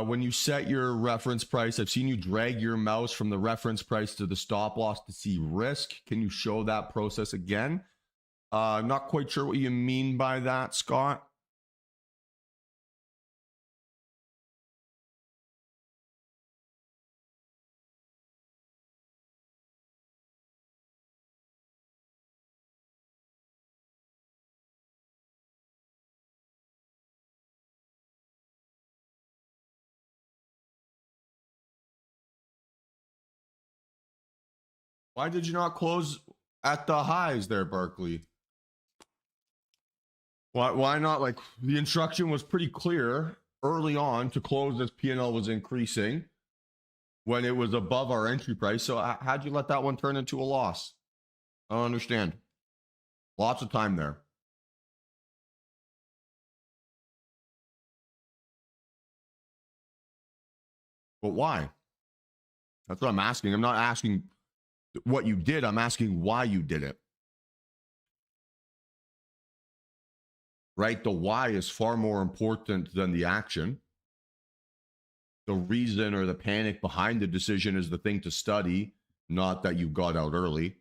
When you set your reference price, I've seen you drag your mouse from the reference price to the stop loss to see risk. Can you show that process again? Not quite sure what you mean by that, Scott. Why did you not close at the highs there, Barkley? Why not? Like, the instruction was pretty clear early on to close as P&L was increasing when it was above our entry price. So how'd you let that one turn into a loss? I don't understand. Lots of time there. But why? That's what I'm asking. I'm not asking what you did. I'm asking why you did it. Right? The why is far more important than the action. The reason or the panic behind the decision is the thing to study, not that you got out early.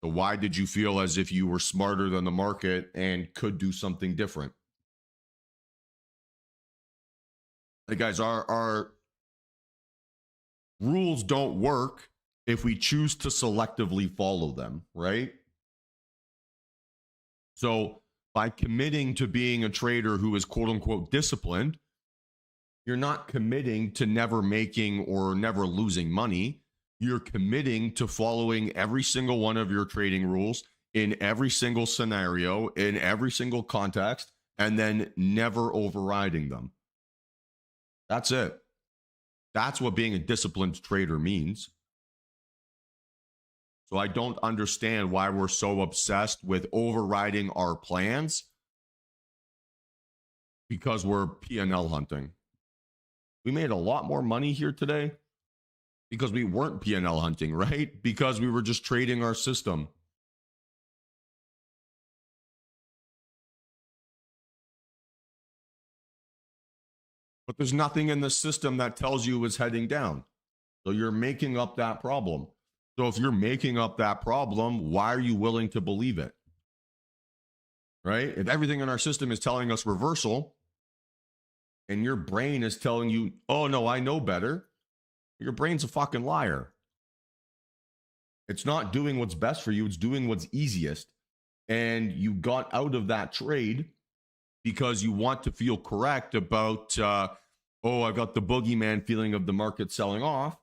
So why did you feel as if you were smarter than the market and could do something different? Hey guys, our rules don't work if we choose to selectively follow them, right? So by committing to being a trader who is quote unquote disciplined, you're not committing to never making or never losing money. You're committing to following every single one of your trading rules in every single scenario, in every single context, and then never overriding them. That's it. That's what being a disciplined trader means. So I don't understand why we're so obsessed with overriding our plans because we're P&L hunting. We made a lot more money here today because we weren't P&L hunting, right? Because we were just trading our system. But there's nothing in the system that tells you it's heading down. So you're making up that problem. So if you're making up that problem, why are you willing to believe it? Right? If everything in our system is telling us reversal and your brain is telling you, oh no, I know better, your brain's a fucking liar. It's not doing what's best for you, it's doing what's easiest. And you got out of that trade because you want to feel correct about, oh, I've got the boogeyman feeling of the market selling off.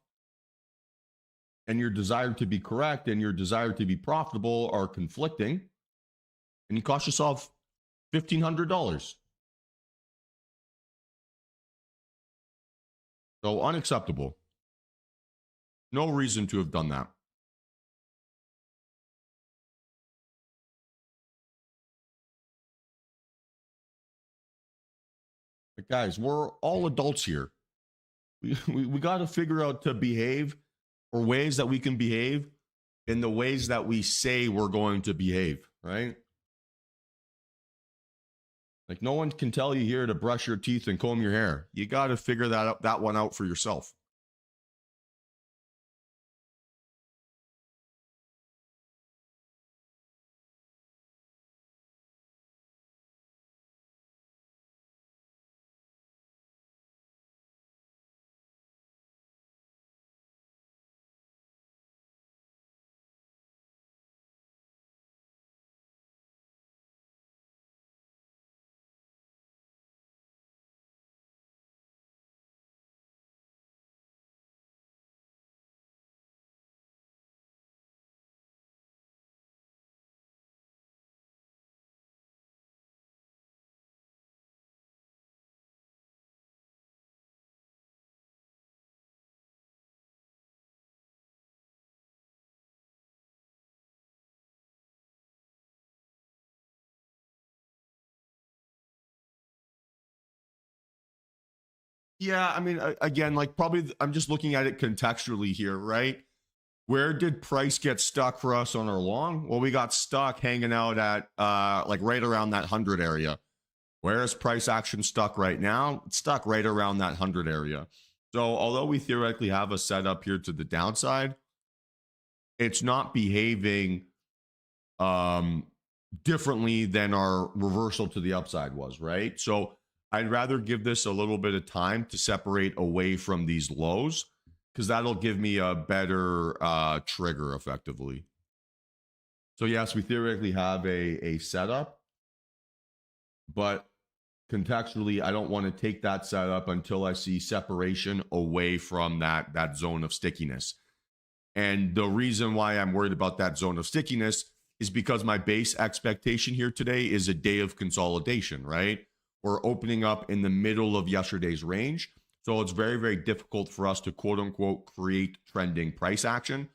And your desire to be correct and your desire to be profitable are conflicting. And you cost yourself $1,500. So unacceptable. No reason to have done that. But guys, we're all adults here. We got to figure out to behave or ways that we can behave in the ways that we say we're going to behave, right? Like no one can tell you here to brush your teeth and comb your hair. You got to figure that one out for yourself. Yeah, I mean, again, like probably I'm just looking at it contextually here, right? Where did price get stuck for us on our long? Well, we got stuck hanging out at like right around that 100 area. Where is price action stuck right now? It's stuck right around that 100 area. So, although we theoretically have a setup here to the downside, it's not behaving um, differently than our reversal to the upside was, right? So I'd rather give this a little bit of time to separate away from these lows because that'll give me a better trigger effectively. So yes, we theoretically have a setup, but contextually, I don't want to take that setup until I see separation away from that zone of stickiness. And the reason why I'm worried about that zone of stickiness is because my base expectation here today is a day of consolidation, right? We're opening up in the middle of yesterday's range. So it's very, very difficult for us to quote unquote create trending price action.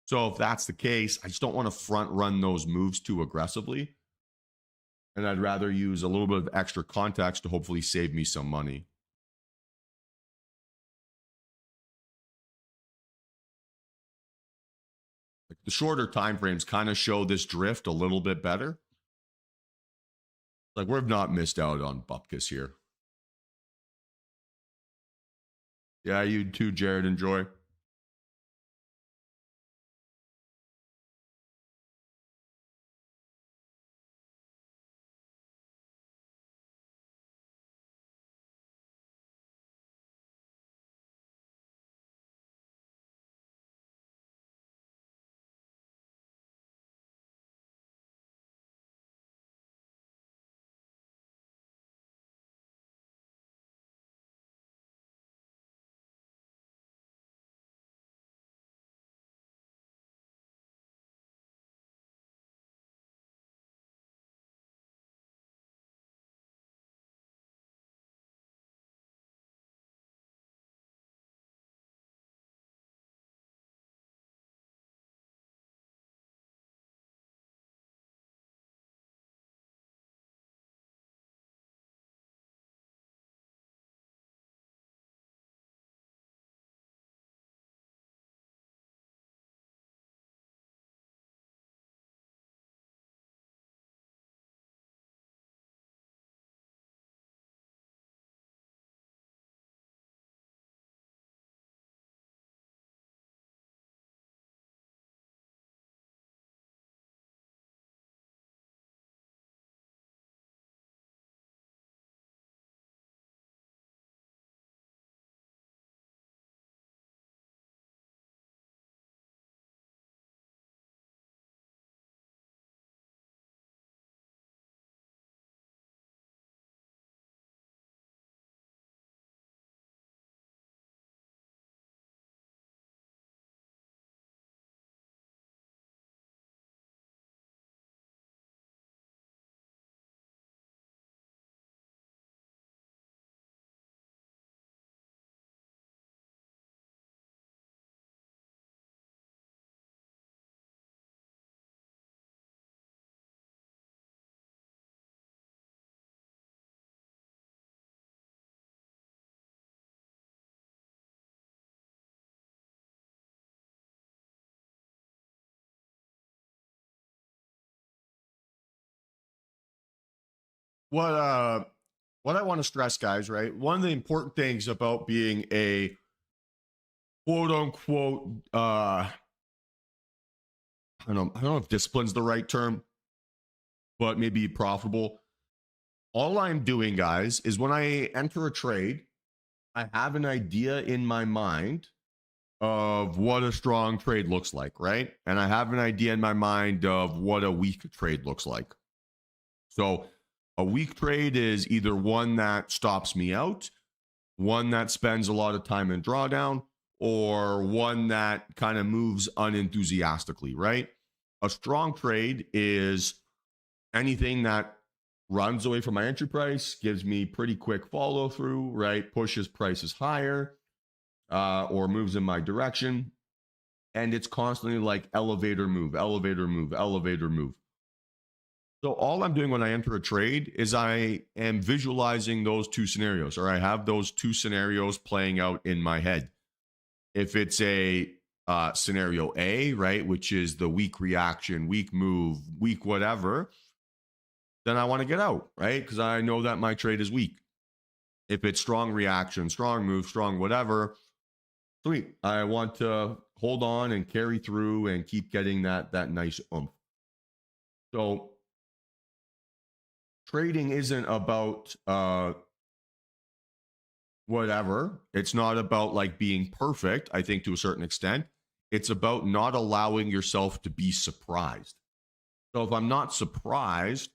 So if that's the case, I just don't want to front run those moves too aggressively. And I'd rather use a little bit of extra context to hopefully save me some money. Like the shorter time frames kind of show this drift a little bit better. Like we've not missed out on bupkis here. Yeah, you too, Jared. Enjoy. what uh what I want to stress, guys, right? One of the important things about being a quote unquote I don't know if discipline's the right term, but maybe profitable. All I'm doing, guys, is when I enter a trade, I have an idea in my mind of what a strong trade looks like, right? And I have an idea in my mind of what a weak trade looks like. So a weak trade is either one that stops me out, one that spends a lot of time in drawdown, or one that kind of moves unenthusiastically, right? A strong trade is anything that runs away from my entry price, gives me pretty quick follow through, right? Pushes prices higher, or moves in my direction. And it's constantly like elevator move, elevator move, elevator move. So all I'm doing when I enter a trade is I am visualizing those two scenarios, or I have those two scenarios playing out in my head. If it's a scenario A, right, which is the weak reaction, weak move, weak whatever, then I want to get out, right? Because I know that my trade is weak. If it's strong reaction, strong move, strong whatever, sweet. I want to hold on and carry through and keep getting that nice oomph. So trading isn't about whatever. It's not about like being perfect, I think, to a certain extent. It's about not allowing yourself to be surprised. So if I'm not surprised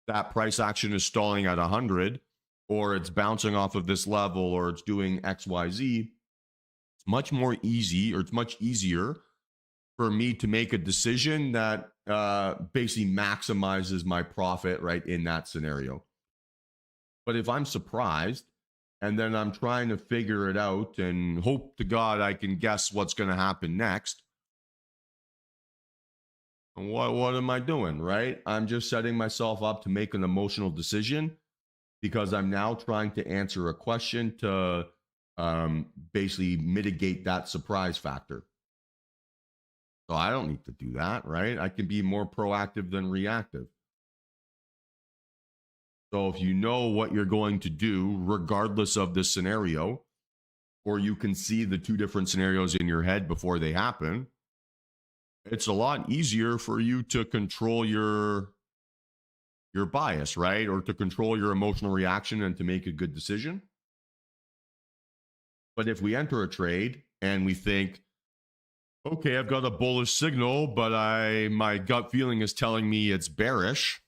that price action is stalling at 100, or it's bouncing off of this level, or it's doing XYZ, it's much more easy, or it's much easier for me to make a decision that basically maximizes my profit right in that scenario. But if I'm surprised and then I'm trying to figure it out and hope to God I can guess what's going to happen next, what am I doing, right? I'm just setting myself up to make an emotional decision because I'm now trying to answer a question to basically mitigate that surprise factor. So I don't need to do that, right? I can be more proactive than reactive. So if you know what you're going to do, regardless of the scenario, or you can see the two different scenarios in your head before they happen, it's a lot easier for you to control your bias, right? Or to control your emotional reaction and to make a good decision. But if we enter a trade and we think, okay, I've got a bullish signal, but my gut feeling is telling me it's bearish,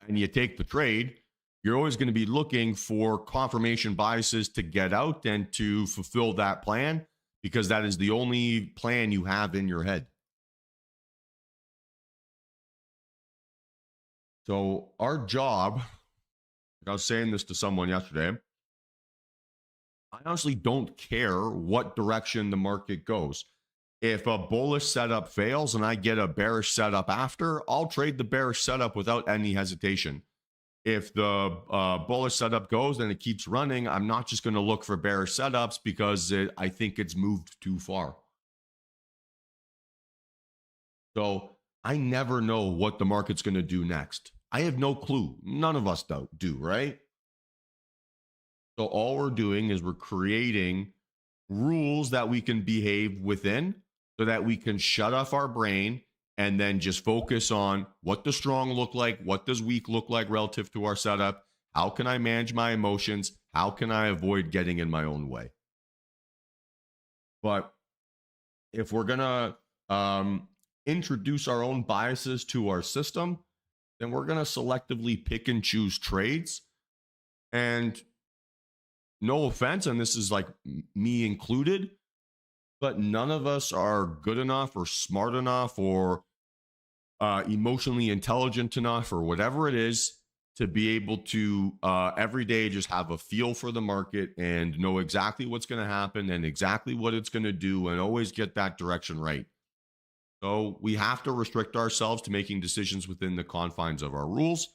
and you take the trade, you're always going to be looking for confirmation biases to get out and to fulfill that plan, because that is the only plan you have in your head. So our job, like I was saying this to someone yesterday, I honestly don't care what direction the market goes. If a bullish setup fails and I get a bearish setup after, I'll trade the bearish setup without any hesitation. If the bullish setup goes and it keeps running, I'm not just going to look for bearish setups because I think it's moved too far. So I never know what the market's going to do next. I have no clue. None of us do, right? So all we're doing is we're creating rules that we can behave within so that we can shut off our brain and then just focus on what does strong look like, what does weak look like relative to our setup, how can I manage my emotions, how can I avoid getting in my own way. But if we're going to introduce our own biases to our system, then we're going to selectively pick and choose trades. And no offense, and this is like me included, but none of us are good enough or smart enough or emotionally intelligent enough or whatever it is to be able to every day just have a feel for the market and know exactly what's going to happen and exactly what it's going to do and always get that direction right. So we have to restrict ourselves to making decisions within the confines of our rules,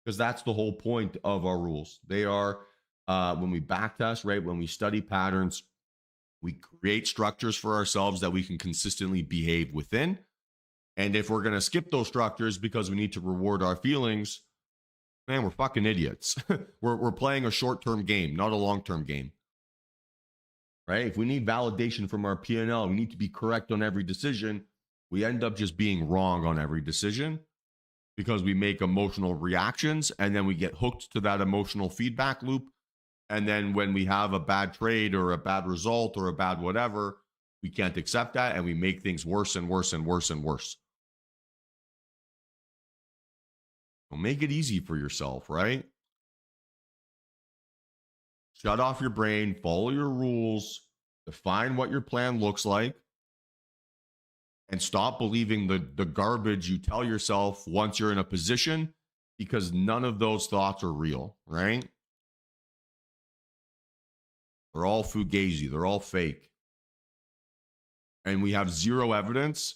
because that's the whole point of our rules. They are when we backtest, right? When we study patterns, we create structures for ourselves that we can consistently behave within. And if we're going to skip those structures because we need to reward our feelings, man, we're fucking idiots. we're playing a short-term game, not a long-term game. Right? If we need validation from our P&L, we need to be correct on every decision. We end up just being wrong on every decision because we make emotional reactions and then we get hooked to that emotional feedback loop. And then when we have a bad trade or a bad result or a bad whatever, we can't accept that and we make things worse and worse and worse and worse. So make it easy for yourself, right? Shut off your brain, follow your rules, define what your plan looks like, and stop believing the garbage you tell yourself once you're in a position, because none of those thoughts are real, right? They're all fugazi, they're all fake. And we have zero evidence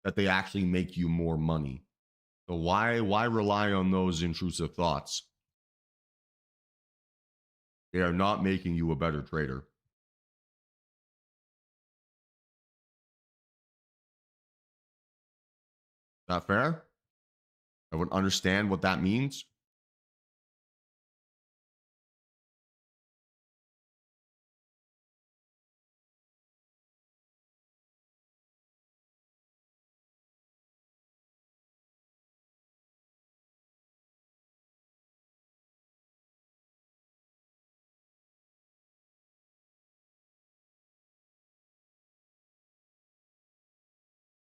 that they actually make you more money. So why rely on those intrusive thoughts? They are not making you a better trader. Is that fair? I would understand what that means.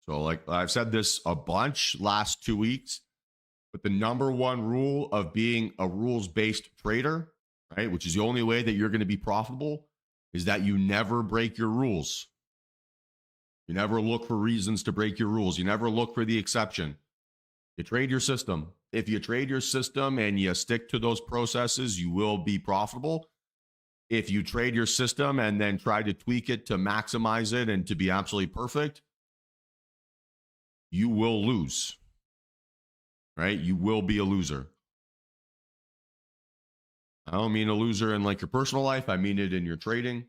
So, like I've said this a bunch last 2 weeks, but the number one rule of being a rules-based trader, right, which is the only way that you're going to be profitable, is that you never break your rules. You never look for reasons to break your rules. You never look for the exception. You trade your system. If you trade your system and you stick to those processes, you will be profitable. If you trade your system and then try to tweak it to maximize it and to be absolutely perfect, you will lose, right? You will be a loser. I don't mean a loser in like your personal life. I mean it in your trading.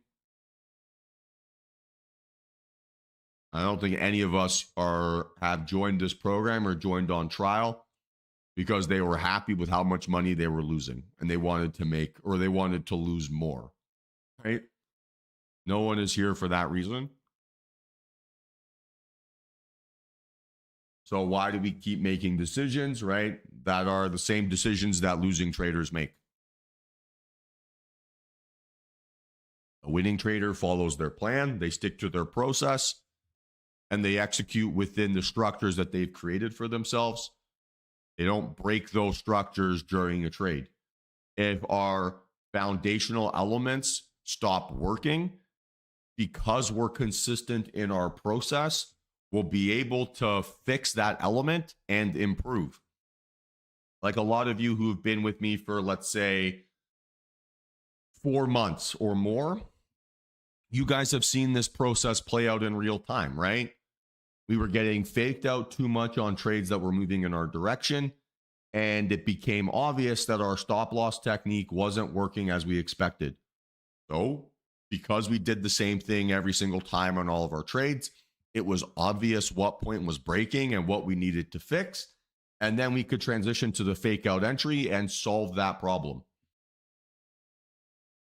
I don't think any of us have joined this program or joined on trial because they were happy with how much money they were losing and they wanted to make, or they wanted to lose more, right? No one is here for that reason. So why do we keep making decisions, right, that are the same decisions that losing traders make? A winning trader follows their plan, they stick to their process, and they execute within the structures that they've created for themselves. They don't break those structures during a trade. If our foundational elements stop working, because we're consistent in our process, we'll be able to fix that element and improve. Like a lot of you who've been with me for, let's say, 4 months or more, you guys have seen this process play out in real time, right? We were getting faked out too much on trades that were moving in our direction, and it became obvious that our stop loss technique wasn't working as we expected. So, because we did the same thing every single time on all of our trades, it was obvious what point was breaking and what we needed to fix. And then we could transition to the fake out entry and solve that problem.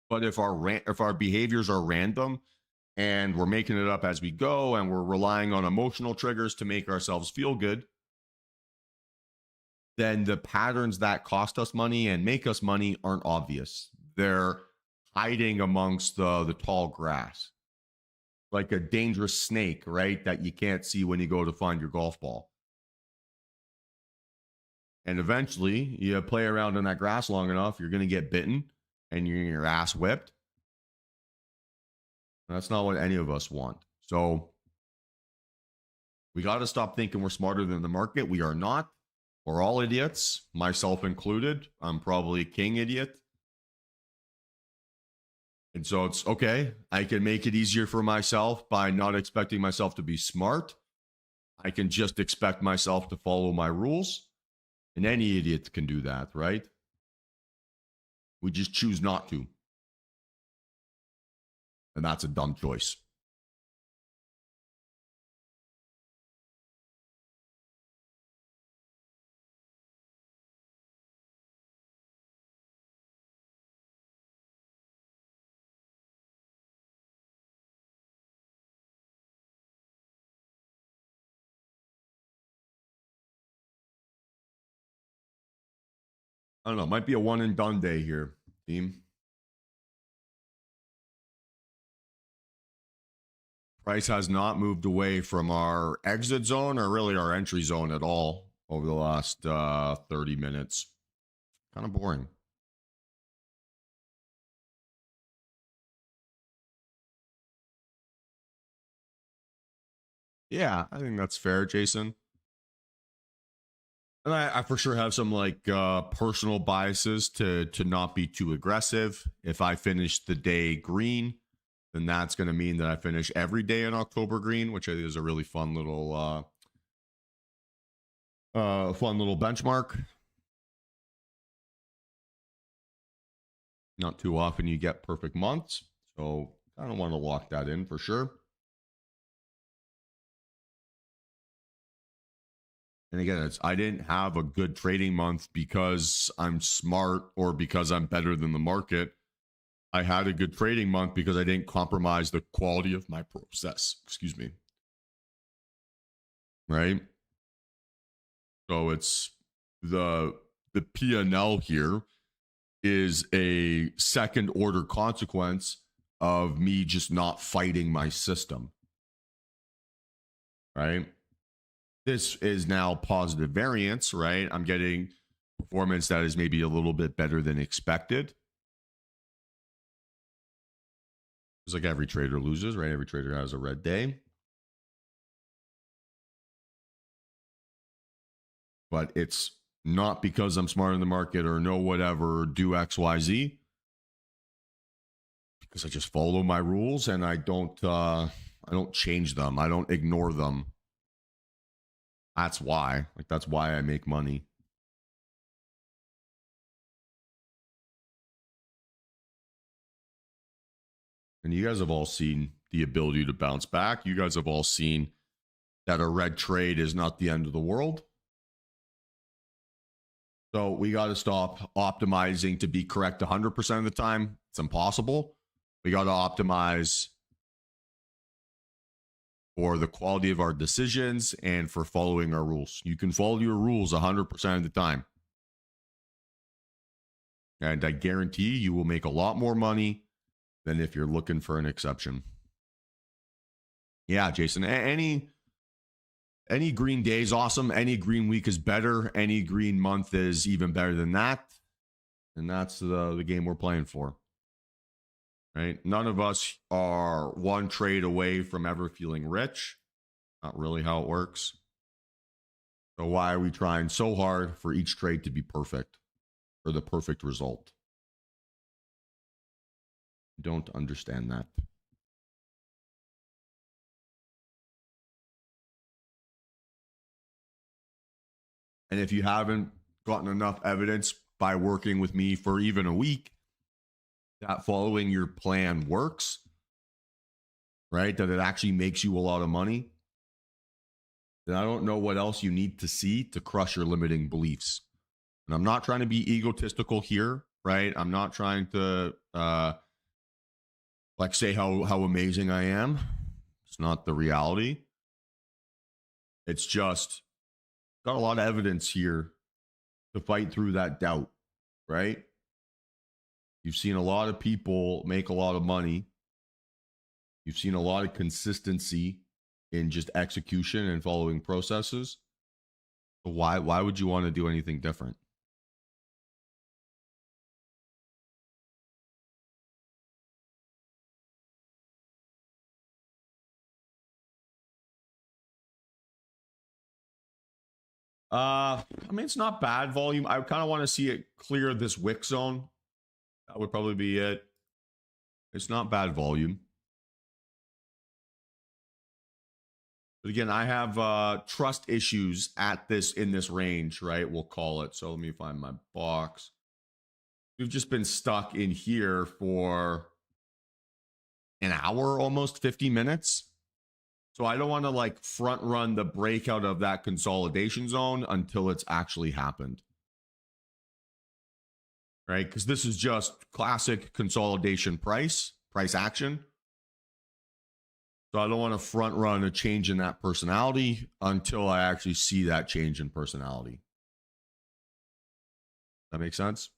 But if our behaviors are random and we're making it up as we go and we're relying on emotional triggers to make ourselves feel good, then the patterns that cost us money and make us money aren't obvious. They're hiding amongst the tall grass, like a dangerous snake, right, that you can't see when you go to find your golf ball. And eventually, you play around in that grass long enough, you're going to get bitten and you're your ass whipped. That's not what any of us want. So we got to stop thinking we're smarter than the market. We are not. We're all idiots, myself included. I'm probably a king idiot. And so it's okay. I can make it easier for myself by not expecting myself to be smart. I can just expect myself to follow my rules. And any idiot can do that, right? We just choose not to. And that's a dumb choice. I don't know. Might be a one and done day here, team. Price has not moved away from our exit zone or really our entry zone at all over the last 30 minutes. Kind of boring. Yeah, I think that's fair, Jason. And I for sure have some like personal biases to not be too aggressive. If I finish the day green, then that's going to mean that I finish every day in October green, which I think is a really fun little benchmark. Not too often you get perfect months, so I don't want to lock that in for sure. And again, I didn't have a good trading month because I'm smart or because I'm better than the market. I had a good trading month because I didn't compromise the quality of my process. Excuse me. Right? So it's the P&L here is a second order consequence of me just not fighting my system. Right? This is now positive variance, right? I'm getting performance that is maybe a little bit better than expected. It's like every trader loses, right? Every trader has a red day. But it's not because I'm smart in the market or know whatever or do XYZ. Because I just follow my rules and I don't change them. I don't ignore them. That's why. Like that's why I make money. And you guys have all seen the ability to bounce back. You guys have all seen that a red trade is not the end of the world. So we got to stop optimizing to be correct 100% of the time. It's impossible. We got to optimize for the quality of our decisions and for following our rules. You can follow your rules 100% of the time. And I guarantee you will make a lot more money than if you're looking for an exception. Yeah, Jason, any green day is awesome. Any green week is better. Any green month is even better than that. And that's the game we're playing for. Right? None of us are one trade away from ever feeling rich. Not really how it works. So why are we trying so hard for each trade to be perfect, for the perfect result? Don't understand that. And if you haven't gotten enough evidence by working with me for even a week that following your plan works, right? That it actually makes you a lot of money, then I don't know what else you need to see to crush your limiting beliefs. And I'm not trying to be egotistical here, right? I'm not trying to like say how amazing I am. It's not the reality. It's just got a lot of evidence here to fight through that doubt, right? You've seen a lot of people make a lot of money. You've seen a lot of consistency in just execution and following processes. So why would you want to do anything different? I mean, it's not bad volume. I kind of want to see it clear this wick zone. That would probably be it. It's not bad volume. But again, I have trust issues in this range, right? We'll call it. So let me find my box. We've just been stuck in here for an hour, almost 50 minutes. So I don't want to like front run the breakout of that consolidation zone until it's actually happened. Right? Because this is just classic consolidation price action. So I don't want to front run a change in that personality until I actually see that change in personality. That makes sense?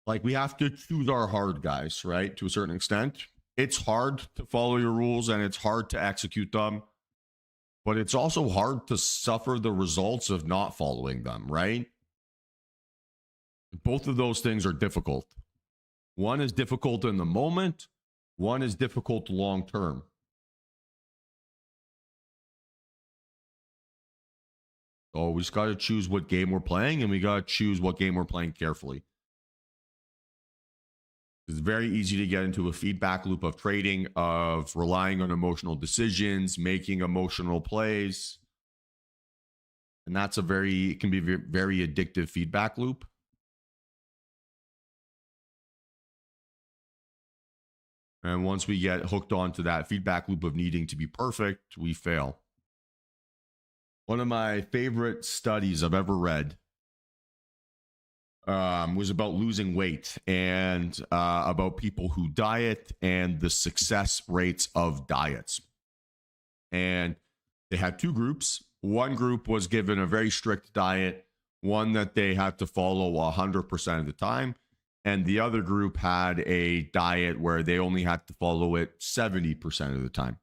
Like, we have to choose our hard guys, right? To a certain extent. It's hard to follow your rules and it's hard to execute them, but it's also hard to suffer the results of not following them, right? Both of those things are difficult. One is difficult in the moment, one is difficult long term. So we just got to choose what game we're playing, and we got to choose what game we're playing carefully. It's very easy to get into a feedback loop of trading, of relying on emotional decisions, making emotional plays. And that's it can be a very addictive feedback loop. And once we get hooked onto that feedback loop of needing to be perfect, we fail. One of my favorite studies I've ever read was about losing weight and about people who diet and the success rates of diets. And they had two groups. One group was given a very strict diet, one that they had to follow 100% of the time. And the other group had a diet where they only had to follow it 70% of the time.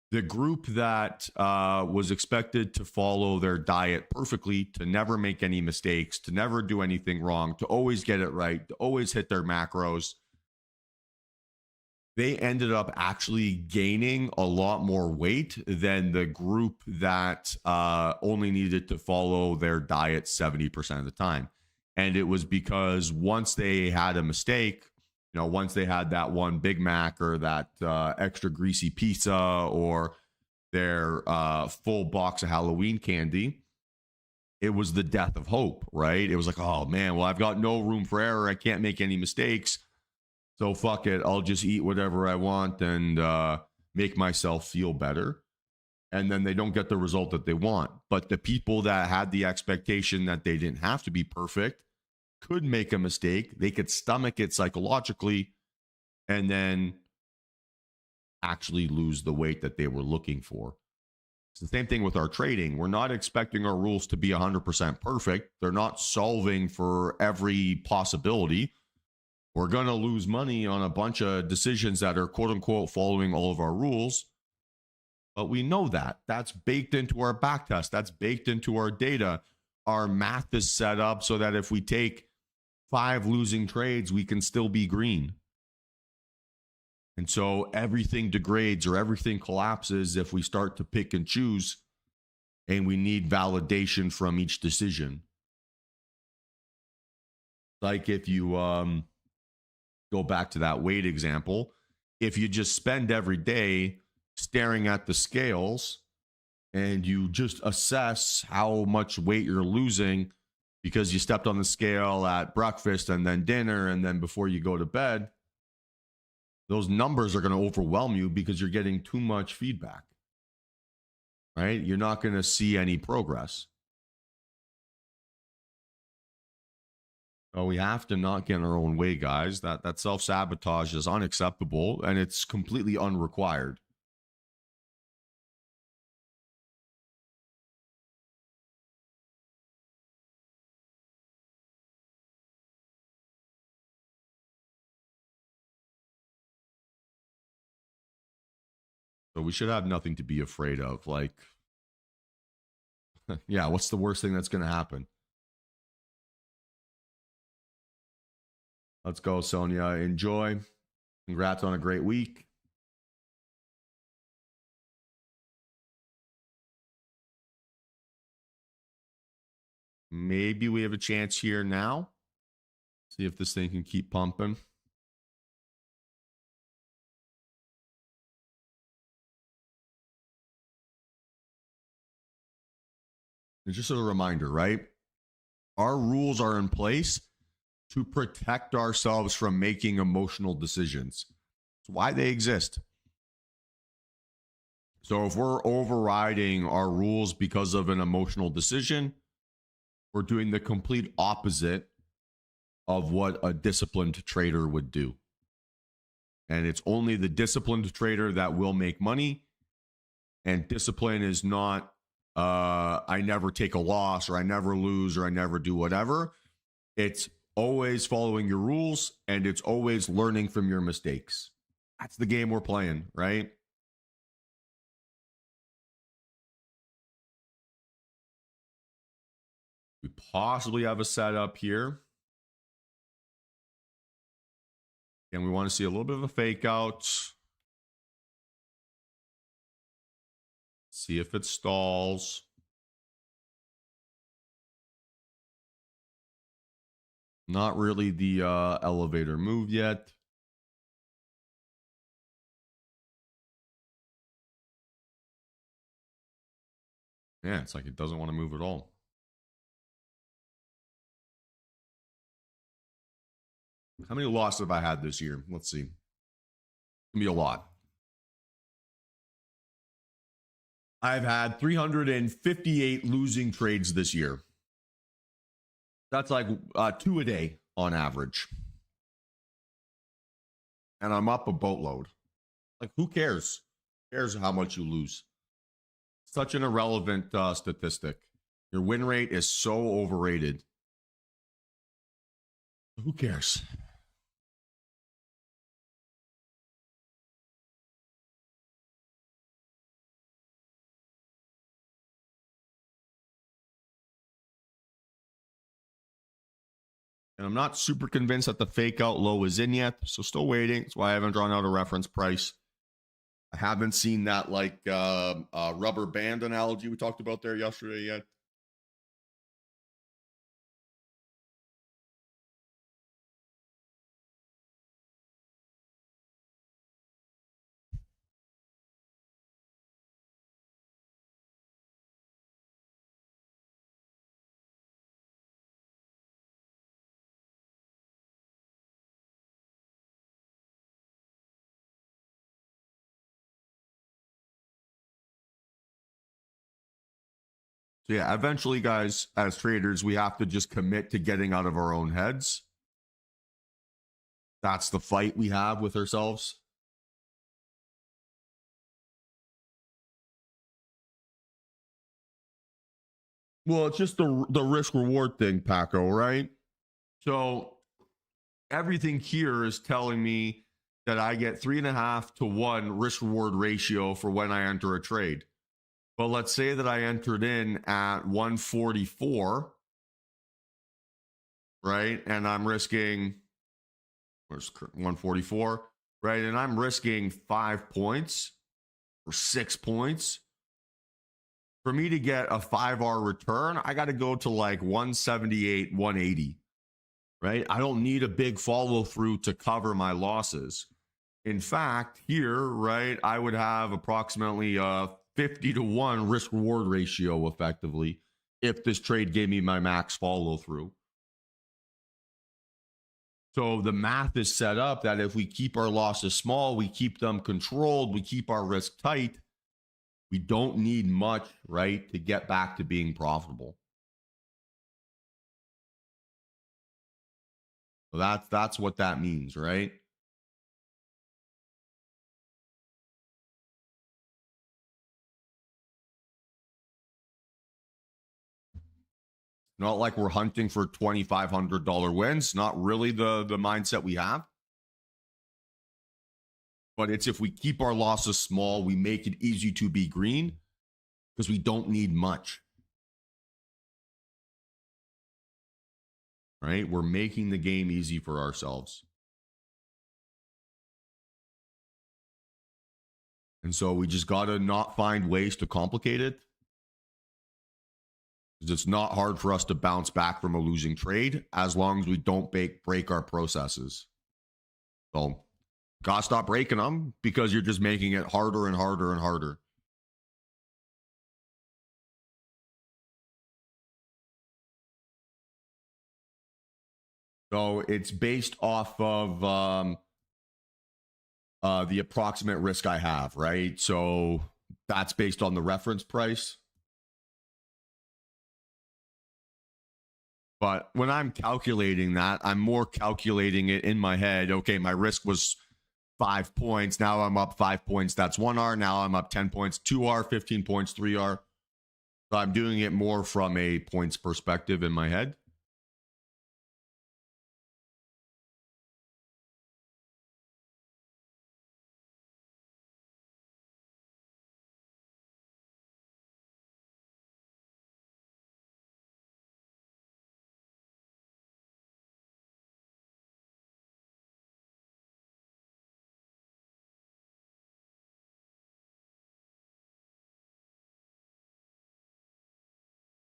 The group that was expected to follow their diet perfectly, to never make any mistakes, to never do anything wrong, to always get it right, to always hit their macros, they ended up actually gaining a lot more weight than the group that only needed to follow their diet 70% of the time. And it was because once they had a mistake, once they had that one Big Mac or that extra greasy pizza or their full box of Halloween candy, it was the death of hope, right? It was like, oh man, well, I've got no room for error. I can't make any mistakes. So fuck it. I'll just eat whatever I want and make myself feel better. And then they don't get the result that they want. But the people that had the expectation that they didn't have to be perfect could make a mistake. They could stomach it psychologically and then actually lose the weight that they were looking for. It's the same thing with our trading. We're not expecting our rules to be 100% perfect. They're not solving for every possibility. We're going to lose money on a bunch of decisions that are quote unquote following all of our rules. But we know that. That's baked into our backtest. That's baked into our data. Our math is set up so that if we take 5 losing trades, we can still be green. And so everything degrades or everything collapses if we start to pick and choose, and we need validation from each decision. Like if you go back to that weight example, if you just spend every day staring at the scales and you just assess how much weight you're losing because you stepped on the scale at breakfast and then dinner and then before you go to bed, those numbers are going to overwhelm you because you're getting too much feedback, right? You're not going to see any progress. So we have to not get in our own way, guys. That self-sabotage is unacceptable and it's completely unrequired. So we should have nothing to be afraid of. Like, yeah, what's the worst thing that's going to happen? Let's go, Sonia. Enjoy. Congrats on a great week. Maybe we have a chance here now. See if this thing can keep pumping. It's just a reminder, right? Our rules are in place to protect ourselves from making emotional decisions. It's why they exist. So if we're overriding our rules because of an emotional decision, we're doing the complete opposite of what a disciplined trader would do. And it's only the disciplined trader that will make money. And discipline is not, I never take a loss, or I never lose, or I never do whatever. It's always following your rules, and it's always learning from your mistakes. That's the game we're playing, right? We possibly have a setup here. And we want to see a little bit of a fake out. See if it stalls. Not really the elevator move yet. Yeah, it's like it doesn't want to move at all. How many losses have I had this year? Let's see. It's gonna be a lot. I've had 358 losing trades this year. That's like 2 a day on average. And I'm up a boatload. Like, who cares? Who cares how much you lose? Such an irrelevant statistic. Your win rate is so overrated. Who cares? And I'm not super convinced that the fake out low is in yet. So still waiting. That's why I haven't drawn out a reference price. I haven't seen that like rubber band analogy we talked about there yesterday yet. So yeah, eventually, guys, as traders, we have to just commit to getting out of our own heads. That's the fight we have with ourselves. Well, it's just the risk reward thing, Paco, right? So everything here is telling me that I get 3.5 to 1 risk reward ratio for when I enter a trade. But let's say that I entered in at 144, right? And I'm risking, where's 144, right? And I'm risking 5 points or 6 points. For me to get a 5R return, I got to go to like 178, 180, right? I don't need a big follow through to cover my losses. In fact, here, right, I would have approximately 50 to 1 risk reward ratio effectively if this trade gave me my max follow through. So the math is set up that if we keep our losses small, we keep them controlled, we keep our risk tight, we don't need much, right, to get back to being profitable. So that's what that means, right? Not like we're hunting for $2,500 wins. Not really the mindset we have. But it's if we keep our losses small, we make it easy to be green because we don't need much. Right? We're making the game easy for ourselves. And so we just got to not find ways to complicate it. It's not hard for us to bounce back from a losing trade as long as we don't break our processes. So, gotta stop breaking them because you're just making it harder and harder and harder. So it's based off of the approximate risk I have, right? So that's based on the reference price. But when I'm calculating that, I'm more calculating it in my head. Okay, my risk was 5 points. Now I'm up 5 points. That's 1R. Now I'm up 10 points, 2R, 15 points, 3R. So I'm doing it more from a points perspective in my head.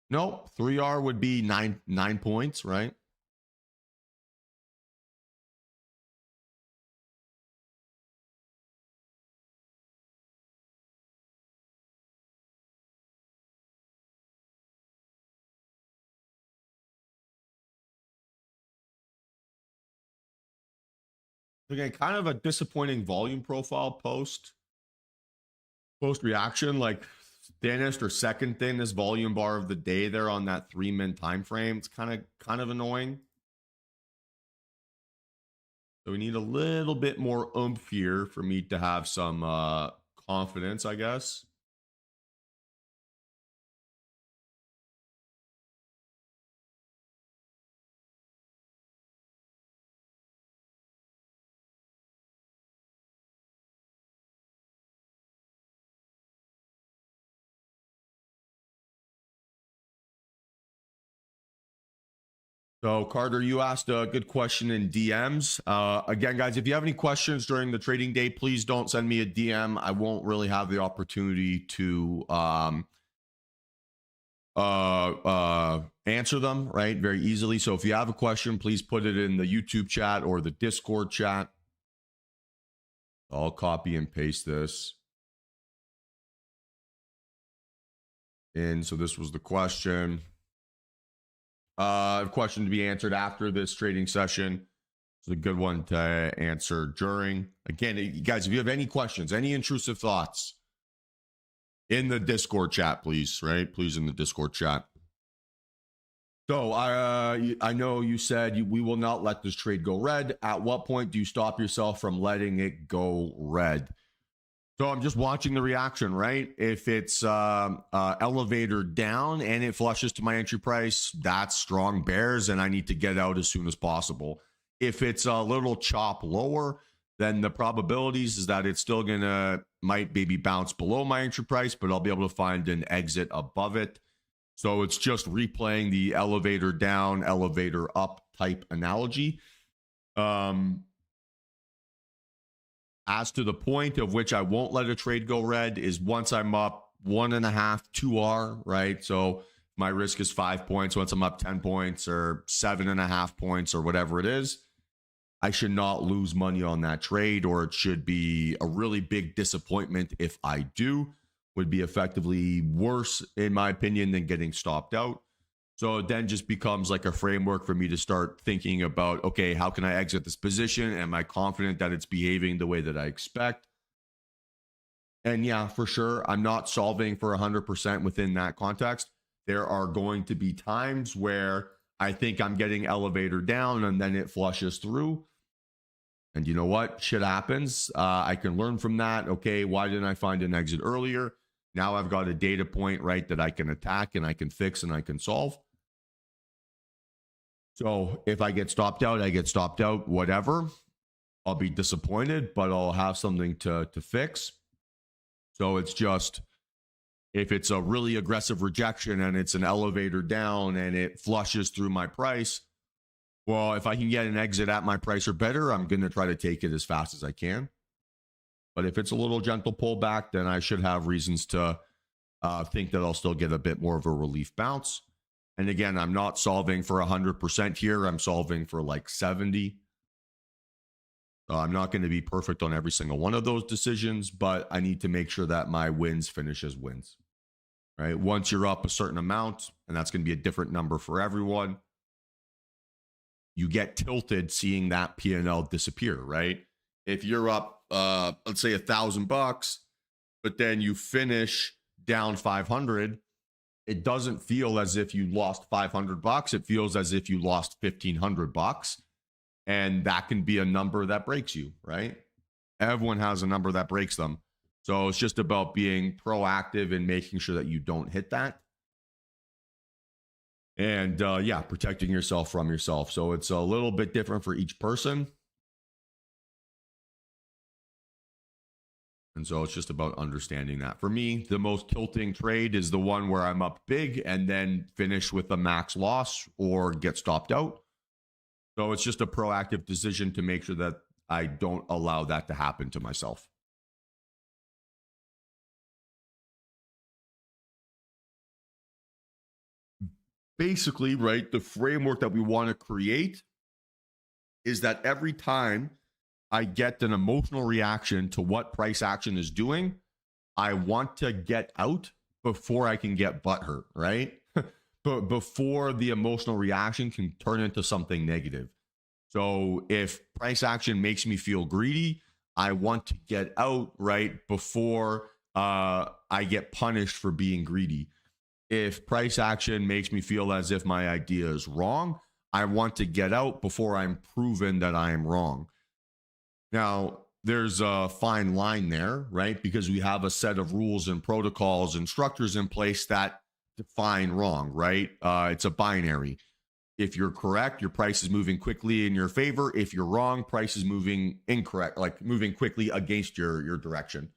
Nope, 3R would be nine points, right? Again, kind of a disappointing volume profile post reaction, like thinnest or second thinnest volume bar of the day there on that 3-min time frame. It's kind of annoying. So we need a little bit more oomph here for me to have some confidence, I guess. So Carter, you asked a good question in DMs. Again, guys, if you have any questions during the trading day, please don't send me a DM. I won't really have the opportunity to answer them, right, very easily. So if you have a question, please put it in the YouTube chat or the Discord chat. I'll copy and paste this in. So this was the question. Question to be answered after this trading session. It's a good one to answer during. Again, guys, if you have any questions, any intrusive thoughts, in the Discord chat, please, right? Please in the Discord chat. So I know you said we will not let this trade go red. At what point do you stop yourself from letting it go red? So I'm just watching the reaction, right? If it's elevator down and it flushes to my entry price, that's strong bears and I need to get out as soon as possible. If it's a little chop lower, then the probabilities is that it's still might maybe bounce below my entry price, but I'll be able to find an exit above it. So it's just replaying the elevator down, elevator up type analogy. As to the point of which I won't let a trade go red is once I'm up 1.5, 2R, right? So my risk is 5 points. Once I'm up 10 points or 7.5 points or whatever it is, I should not lose money on that trade, or it should be a really big disappointment if I do. Would be effectively worse, in my opinion, than getting stopped out. So it then just becomes like a framework for me to start thinking about, okay, how can I exit this position? Am I confident that it's behaving the way that I expect? And yeah, for sure, I'm not solving for 100% within that context. There are going to be times where I think I'm getting elevator down and then it flushes through. And you know what? Shit happens. I can learn from that. Okay, why didn't I find an exit earlier? Now I've got a data point, right, that I can attack and I can fix and I can solve. So if I get stopped out, I get stopped out, whatever. I'll be disappointed, but I'll have something to fix. So it's just, if it's a really aggressive rejection and it's an elevator down and it flushes through my price, well, if I can get an exit at my price or better, I'm going to try to take it as fast as I can. But if it's a little gentle pullback, then I should have reasons to think that I'll still get a bit more of a relief bounce. And again, I'm not solving for 100% here. I'm solving for like 70. I'm not going to be perfect on every single one of those decisions, but I need to make sure that my wins finish as wins, right? Once you're up a certain amount, and that's going to be a different number for everyone, you get tilted seeing that P&L disappear, right? If you're up, let's say $1,000, but then you finish down 500, it doesn't feel as if you lost $500. It feels as if you lost $1,500. And that can be a number that breaks you, right? Everyone has a number that breaks them. So it's just about being proactive and making sure that you don't hit that. And yeah, protecting yourself from yourself. So it's a little bit different for each person. And so it's just about understanding that. For me, the most tilting trade is the one where I'm up big and then finish with a max loss or get stopped out. So it's just a proactive decision to make sure that I don't allow that to happen to myself. Basically, right, the framework that we want to create is that every time I get an emotional reaction to what price action is doing, I want to get out before I can get butthurt, right? But before the emotional reaction can turn into something negative. So if price action makes me feel greedy, I want to get out right before I get punished for being greedy. If price action makes me feel as if my idea is wrong, I want to get out before I'm proven that I am wrong. Now, there's a fine line there, right? Because we have a set of rules and protocols and structures in place that define wrong, right? It's a binary. If you're correct, your price is moving quickly in your favor. If you're wrong, price is moving incorrect, like moving quickly against your direction.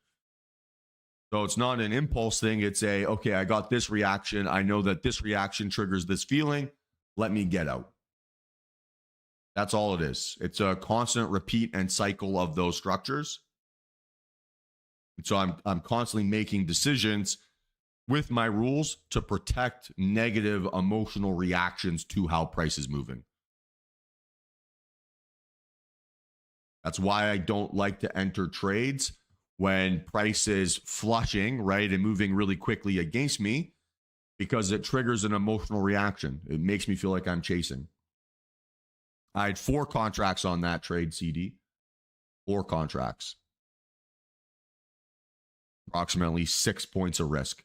So it's not an impulse thing. It's okay, I got this reaction. I know that this reaction triggers this feeling. Let me get out. That's all it is. It's a constant repeat and cycle of those structures. And so I'm constantly making decisions with my rules to protect negative emotional reactions to how price is moving. That's why I don't like to enter trades when price is flushing, right, and moving really quickly against me, because it triggers an emotional reaction. It makes me feel like I'm chasing. I had 4 contracts on that trade, CD. 4 contracts. Approximately 6 points of risk.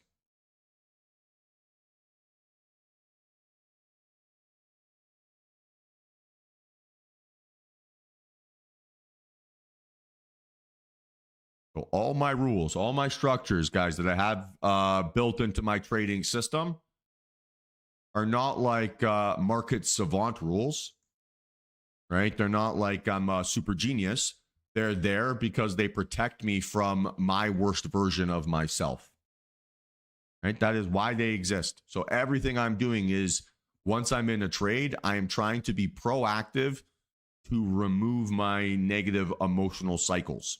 So all my rules, all my structures, guys, that I have built into my trading system are not like market savant rules, right? They're not like I'm a super genius. They're there because they protect me from my worst version of myself, right? That is why they exist. So everything I'm doing is, once I'm in a trade, I am trying to be proactive to remove my negative emotional cycles.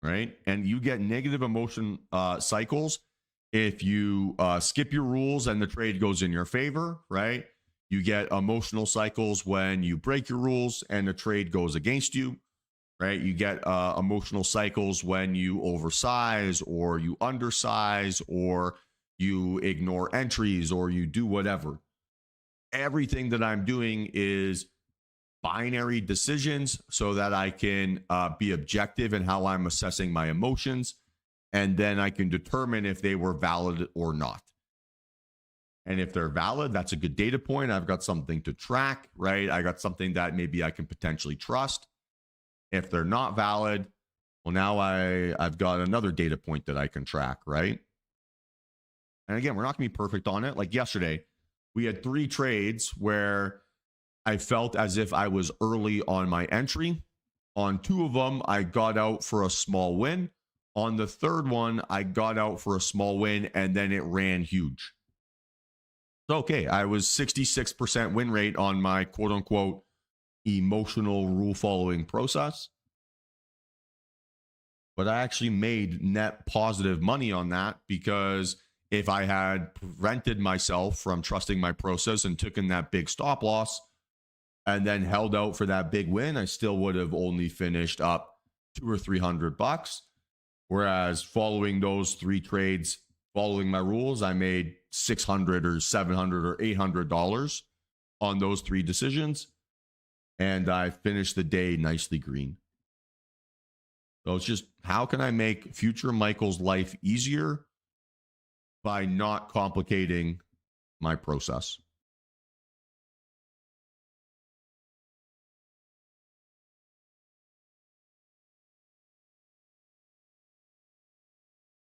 Right? And you get negative emotion cycles if you skip your rules and the trade goes in your favor, right? You get emotional cycles when you break your rules and the trade goes against you, right? You get emotional cycles when you oversize or you undersize or you ignore entries or you do whatever. Everything that I'm doing is binary decisions so that I can be objective in how I'm assessing my emotions, and then I can determine if they were valid or not. And if they're valid, that's a good data point. I've got something to track, right? I got something that maybe I can potentially trust. If they're not valid, well, now I've got another data point that I can track, right? And again, we're not going to be perfect on it. Like yesterday, we had 3 trades where I felt as if I was early on my entry. On 2 of them, I got out for a small win. On the 3rd one, I got out for a small win, and then it ran huge. So, okay, I was 66% win rate on my quote-unquote emotional rule-following process. But I actually made net positive money on that, because if I had prevented myself from trusting my process and taken that big stop loss, and then held out for that big win, I still would have only finished up $200 or $300. Whereas following those 3 trades, following my rules, I made $600 or $700 or $800 on those 3 decisions, and I finished the day nicely green. So it's just, how can I make future Michael's life easier by not complicating my process?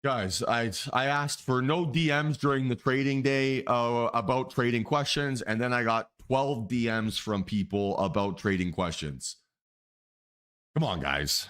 Guys, I asked for no DMs during the trading day about trading questions, and then I got 12 DMs from people about trading questions. Come on, guys.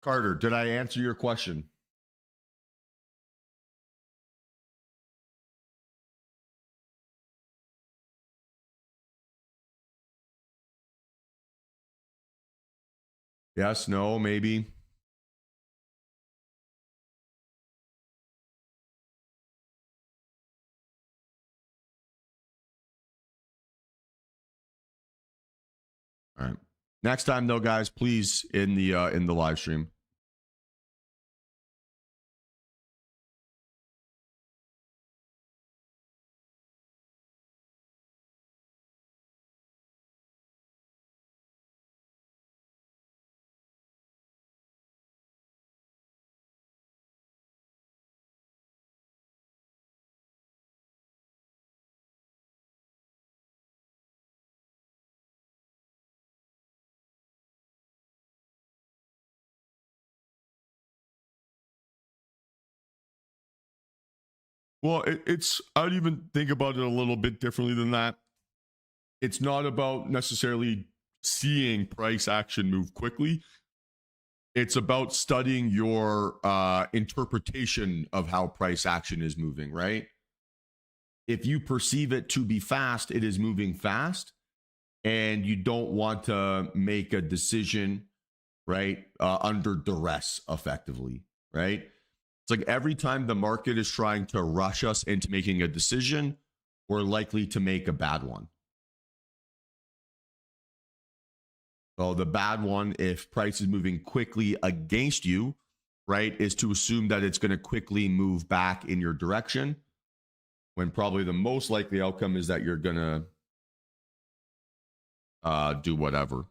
Carter, did I answer your question? Yes, no, maybe. All right. Next time though, guys, please in the live stream. Well, it's I'd even think about it a little bit differently than that. It's not about necessarily seeing price action move quickly. It's about studying your interpretation of how price action is moving, right? If you perceive it to be fast, it is moving fast, and you don't want to make a decision, right, under duress, effectively, right? It's like every time the market is trying to rush us into making a decision, we're likely to make a bad one. So the bad one, if price is moving quickly against you, right, is to assume that it's going to quickly move back in your direction, when probably the most likely outcome is that you're going to do whatever.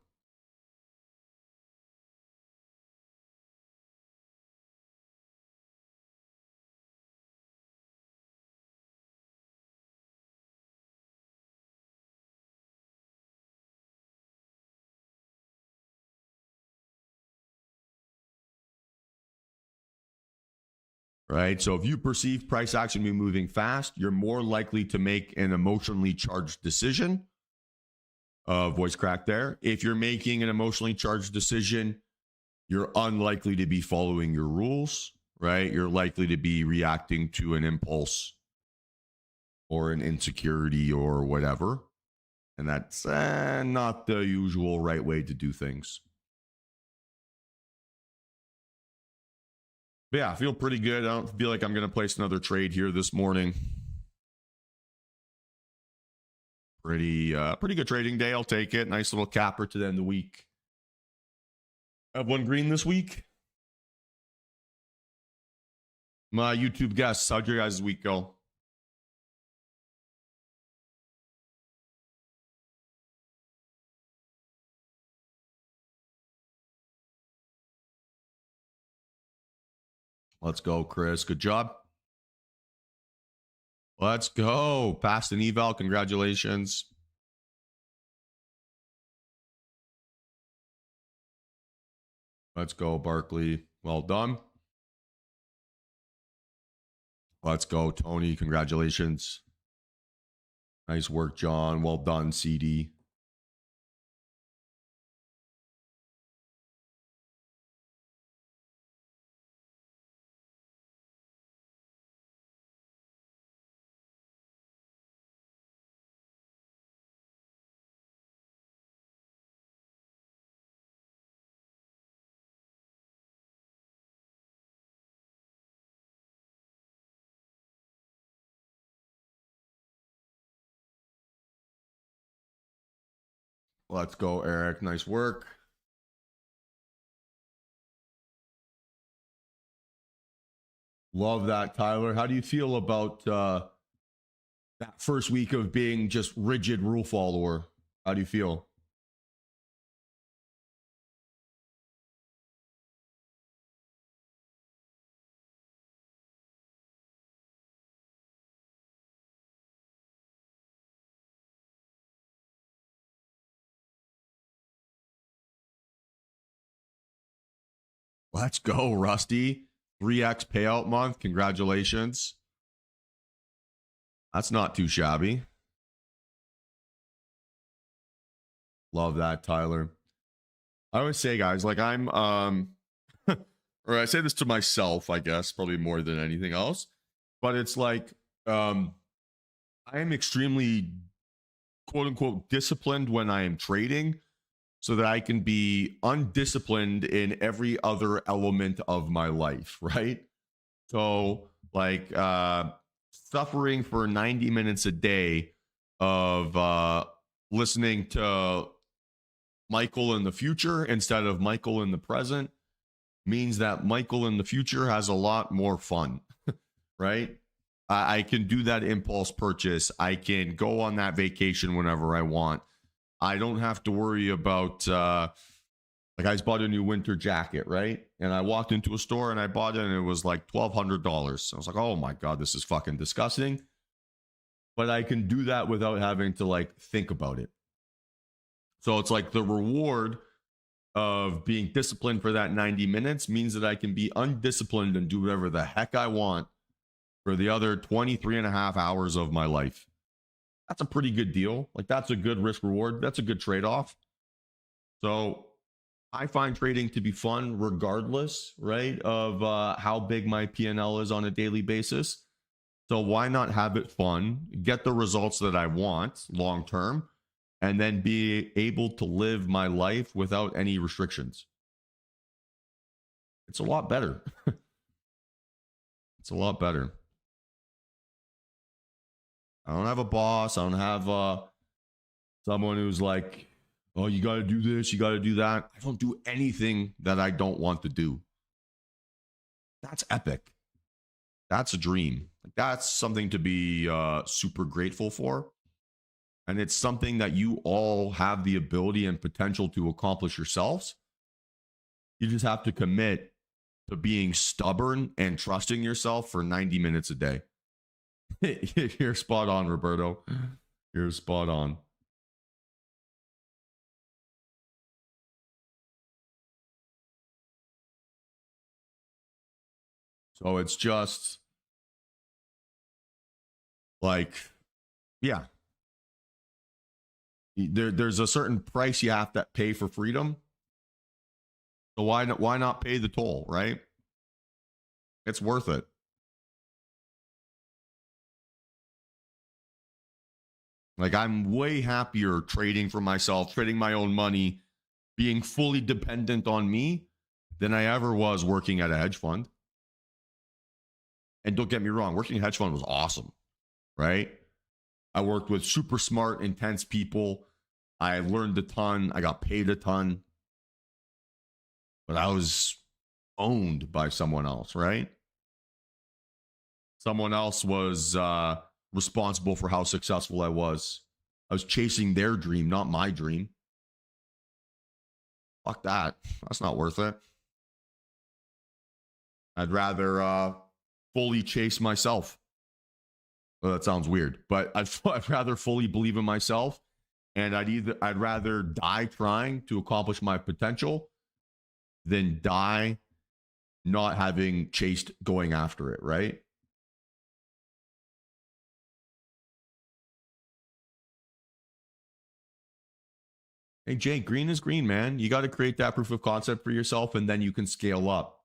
Right. So if you perceive price action to be moving fast, you're more likely to make an emotionally charged decision. Voice crack there. If you're making an emotionally charged decision, you're unlikely to be following your rules, right? You're likely to be reacting to an impulse or an insecurity or whatever. And that's not the usual right way to do things. But yeah, I feel pretty good. I don't feel like I'm going to place another trade here this morning. Pretty good trading day. I'll take it. Nice little capper to end the week. I have one green this week. My YouTube guests, how'd your guys' week go? Let's go, Chris. Good job. Let's go. Passed an eval. Congratulations. Let's go, Barkley. Well done. Let's go, Tony. Congratulations. Nice work, John. Well done, CD. Let's go, Eric. Nice work. Love that, Tyler. How do you feel about that first week of being just rigid rule follower? How do you feel? Let's go, Rusty. 3x payout month. Congratulations. That's not too shabby. Love that, Tyler. I always say, guys, like I'm or I say this to myself, I guess, probably more than anything else. But it's like I am extremely quote unquote disciplined when I am trading so that I can be undisciplined in every other element of my life, right? So like suffering for 90 minutes a day of listening to Michael in the future instead of Michael in the present means that Michael in the future has a lot more fun, right? I can do that impulse purchase. I can go on that vacation whenever I want. I don't have to worry about, like I just bought a new winter jacket, right? And I walked into a store and I bought it and it was like $1,200. I was like, oh my God, this is fucking disgusting. But I can do that without having to like think about it. So it's like the reward of being disciplined for that 90 minutes means that I can be undisciplined and do whatever the heck I want for the other 23 and a half hours of my life. That's a pretty good deal. Like that's a good risk reward. That's a good trade-off. So I find trading to be fun regardless, right, of how big my P&L is on a daily basis. So why not have it fun, get the results that I want long term, and then be able to live my life without any restrictions? It's a lot better. It's a lot better. I don't have a boss. I don't have someone who's like, oh, you got to do this, you got to do that. I don't do anything that I don't want to do. That's epic. That's a dream. That's something to be super grateful for. And it's something that you all have the ability and potential to accomplish yourselves. You just have to commit to being stubborn and trusting yourself for 90 minutes a day. You're spot on, Roberto. You're spot on. So it's just like, yeah, there's a certain price you have to pay for freedom. So why not pay the toll, right? It's worth it. Like I'm way happier trading for myself, trading my own money, being fully dependent on me than I ever was working at a hedge fund. And don't get me wrong, working at a hedge fund was awesome, right? I worked with super smart, intense people. I learned a ton. I got paid a ton. But I was owned by someone else, right? Someone else was responsible for how successful I was. I was chasing their dream, not my dream. Fuck that. That's not worth it. I'd rather fully chase myself. Well, that sounds weird, but I'd rather fully believe in myself, and I'd rather die trying to accomplish my potential than die not having chased going after it, right? Hey, Jake, green is green, man. You got to create that proof of concept for yourself, and then you can scale up.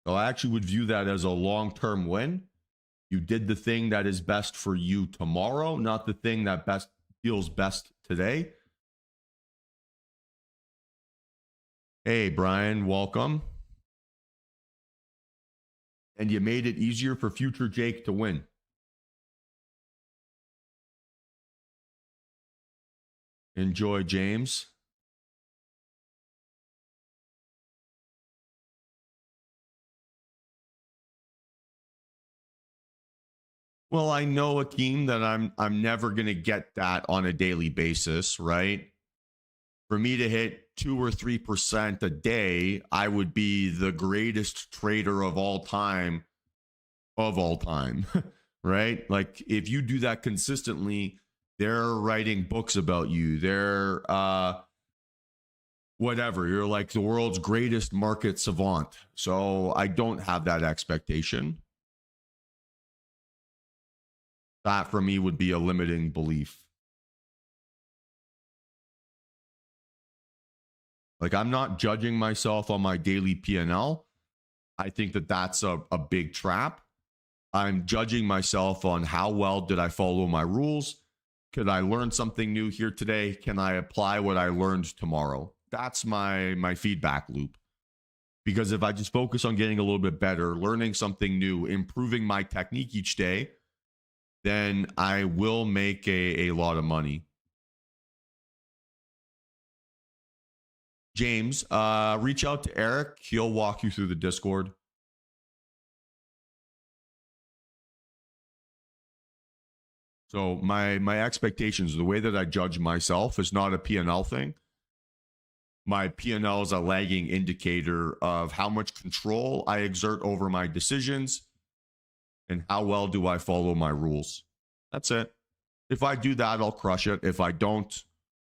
So I actually would view that as a long-term win. You did the thing that is best for you tomorrow, not the thing that best feels best today. Hey, Brian, welcome. And you made it easier for future Jake to win. Enjoy, James. Well, I know, Akeem, that I'm never gonna get that on a daily basis, right? For me to hit 2 or 3% a day, I would be the greatest trader of all time, right? Like if you do that consistently, they're writing books about you. They're whatever. You're like the world's greatest market savant. So I don't have that expectation. That for me would be a limiting belief. Like I'm not judging myself on my daily P&L. I think that that's a big trap. I'm judging myself on how well did I follow my rules? Could I learn something new here today? Can I apply what I learned tomorrow? That's my feedback loop. Because if I just focus on getting a little bit better, learning something new, improving my technique each day, then I will make a lot of money. James, reach out to Eric. He'll walk you through the Discord. So my expectations, the way that I judge myself is not a P&L thing. My P&L is a lagging indicator of how much control I exert over my decisions and how well do I follow my rules. That's it. If I do that, I'll crush it. If I don't,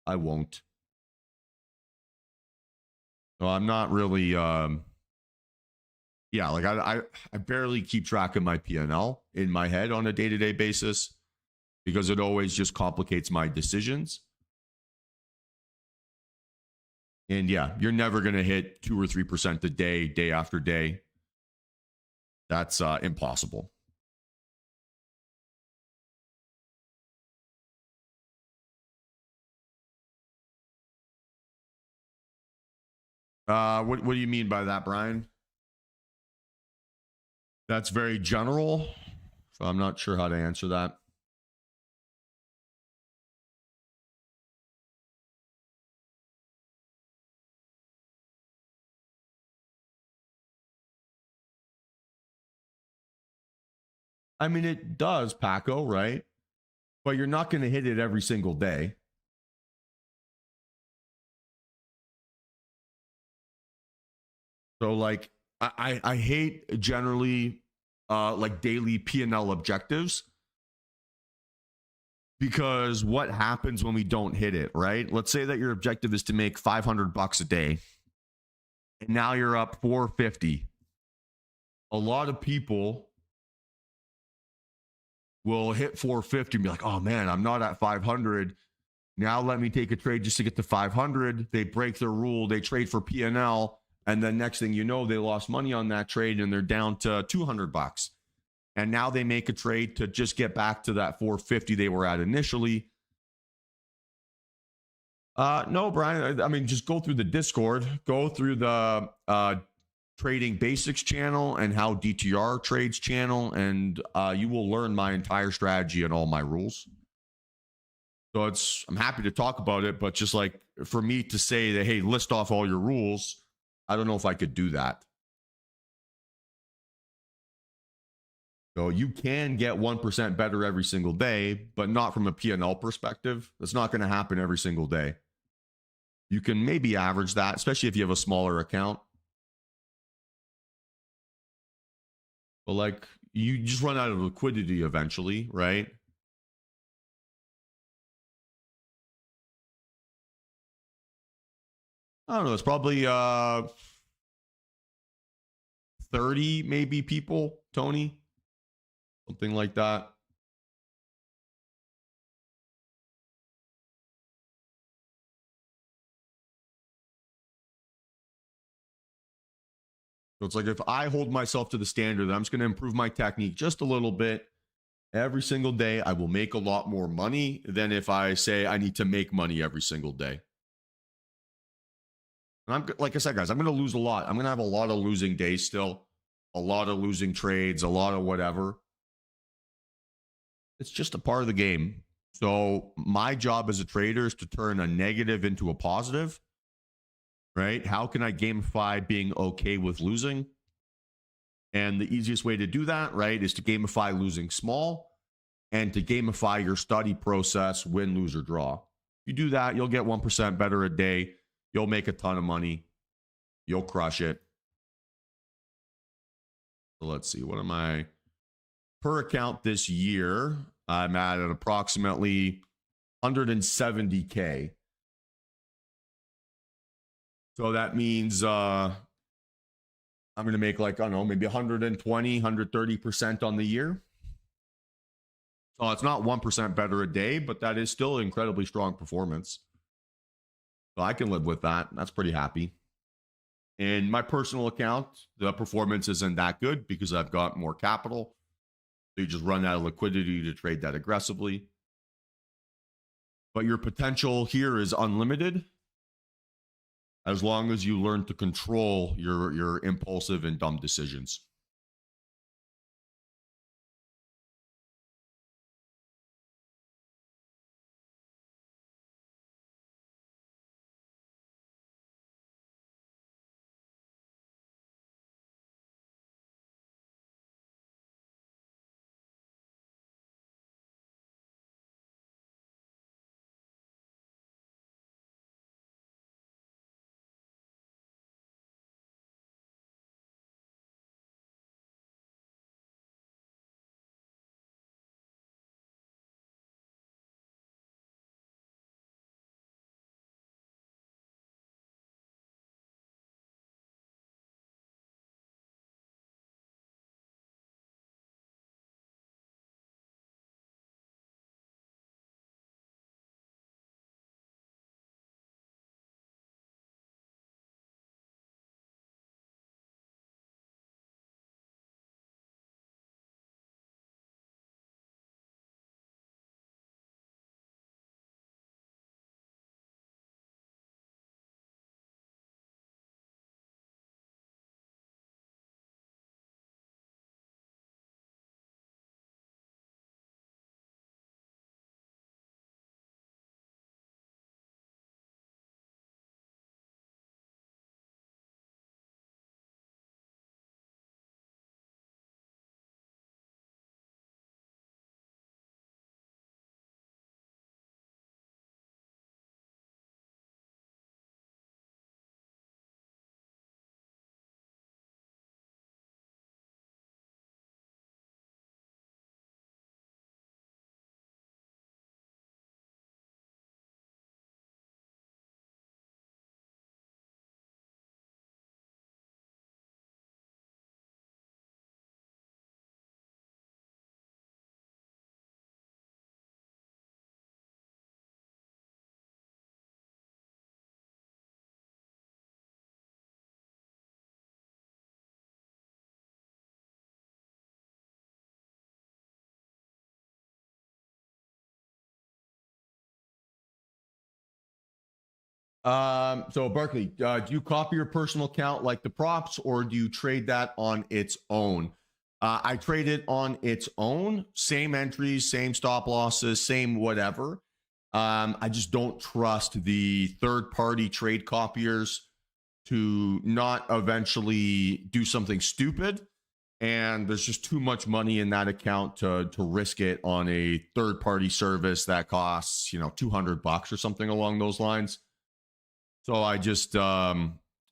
I won't. So I'm not really like I barely keep track of my P&L in my head on a day-to-day basis because it always just complicates my decisions. And yeah, you're never going to hit 2 or 3% a day, day after day. That's impossible. What do you mean by that, Brian? That's very general, so I'm not sure how to answer that. I mean, it does, Paco, right? But you're not going to hit it every single day. So, like, I hate generally like daily P&L objectives because what happens when we don't hit it, right? Let's say that your objective is to make $500 a day, and now you're up 450. A lot of people will hit 450 and be like, oh man, I'm not at 500. Now let me take a trade just to get to 500. They break their rule. They trade for P&L. And then next thing you know, they lost money on that trade and they're down to $200. And now they make a trade to just get back to that 450 they were at initially. No, Brian, I mean, just go through the Discord, go through the trading basics channel and how DTR trades channel, and you will learn my entire strategy and all my rules. So I'm happy to talk about it, but just like for me to say that, hey, list off all your rules, I don't know if I could do that. So you can get 1% better every single day, but not from a P&L perspective. That's not going to happen every single day. You can maybe average that, especially if you have a smaller account. But like you just run out of liquidity eventually, right? I don't know. It's probably 30 maybe people, Tony. Something like that. So it's like if I hold myself to the standard, I'm just going to improve my technique just a little bit every single day. I will make a lot more money than if I say I need to make money every single day. And I'm like I said, guys, I'm going to lose a lot. I'm going to have a lot of losing days still, a lot of losing trades, a lot of whatever. It's just a part of the game. So my job as a trader is to turn a negative into a positive, right? How can I gamify being okay with losing? And the easiest way to do that, right, is to gamify losing small and to gamify your study process, win, lose, or draw. You do that, you'll get 1% better a day. You'll make a ton of money. You'll crush it. So let's see, what am I per account this year? I'm at approximately 170K. So that means I'm going to make like, I don't know, maybe 120, 130% on the year. So it's not 1% better a day, but that is still incredibly strong performance. So I can live with that. That's pretty happy. In my personal account, the performance isn't that good because I've got more capital. So you just run out of liquidity to trade that aggressively. But your potential here is unlimited as long as you learn to control your impulsive and dumb decisions. So Barkley, do you copy your personal account like the props, or do you trade that on its own? I trade it on its own, same entries, same stop losses, same whatever. I just don't trust the third-party trade copiers to not eventually do something stupid. And there's just too much money in that account to risk it on a third-party service that costs, $200 or something along those lines. So I just the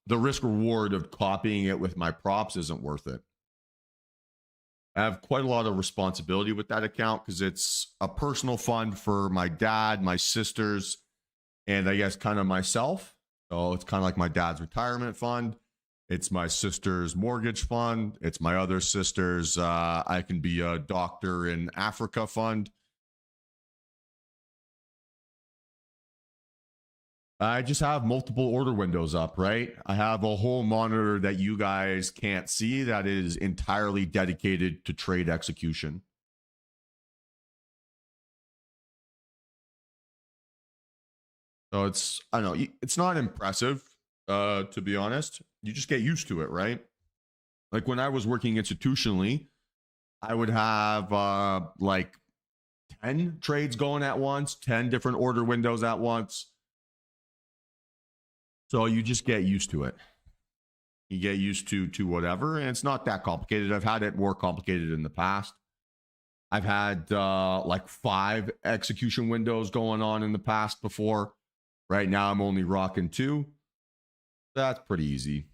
risk reward of copying it with my props isn't worth it. I have quite a lot of responsibility with that account because it's a personal fund for my dad, my sisters, and I guess kind of myself. So it's kind of like my dad's retirement fund. It's my sister's mortgage fund. It's my other sister's I can be a doctor in Africa fund. I just have multiple order windows up, right? I have a whole monitor that you guys can't see that is entirely dedicated to trade execution. So I don't know, it's not impressive, to be honest. You just get used to it, right? Like when I was working institutionally, I would have like 10 trades going at once, 10 different order windows at once. So you just get used to it. You get used to whatever, and it's not that complicated. I've had it more complicated in the past. I've had like 5 execution windows going on in the past before. Right now, I'm only rocking 2. That's pretty easy.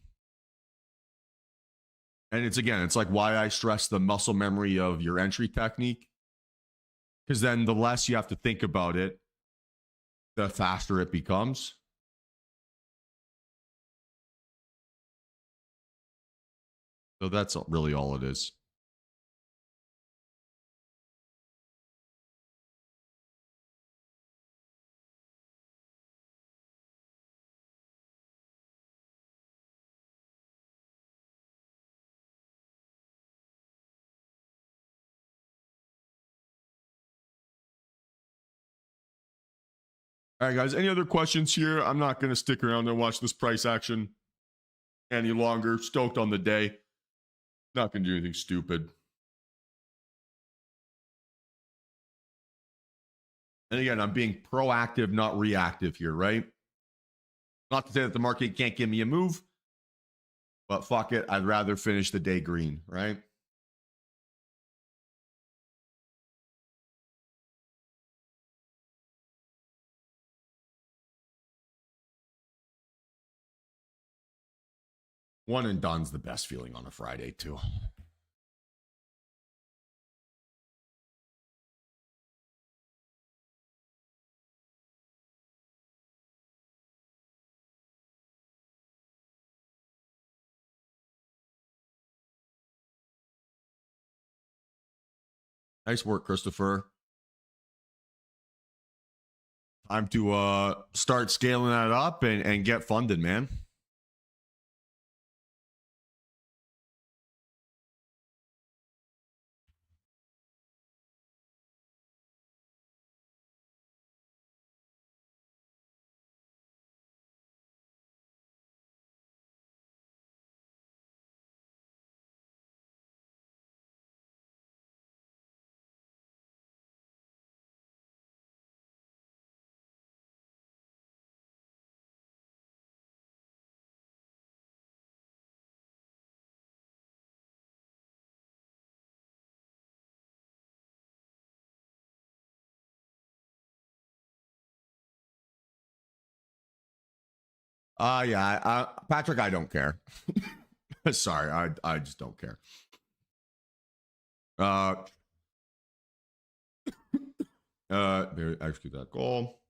And it's like why I stress the muscle memory of your entry technique. Because then the less you have to think about it, the faster it becomes. So that's really all it is. All right, guys, any other questions here? I'm not going to stick around and watch this price action any longer. Stoked on the day. Not going to do anything stupid. And again, I'm being proactive, not reactive here, right? Not to say that the market can't give me a move, but fuck it. I'd rather finish the day green, right? One and done's the best feeling on a Friday, too. Nice work, Christopher. Time to start scaling that up and get funded, man. Yeah, Patrick, I don't care. Sorry, I just don't care. Execute that goal.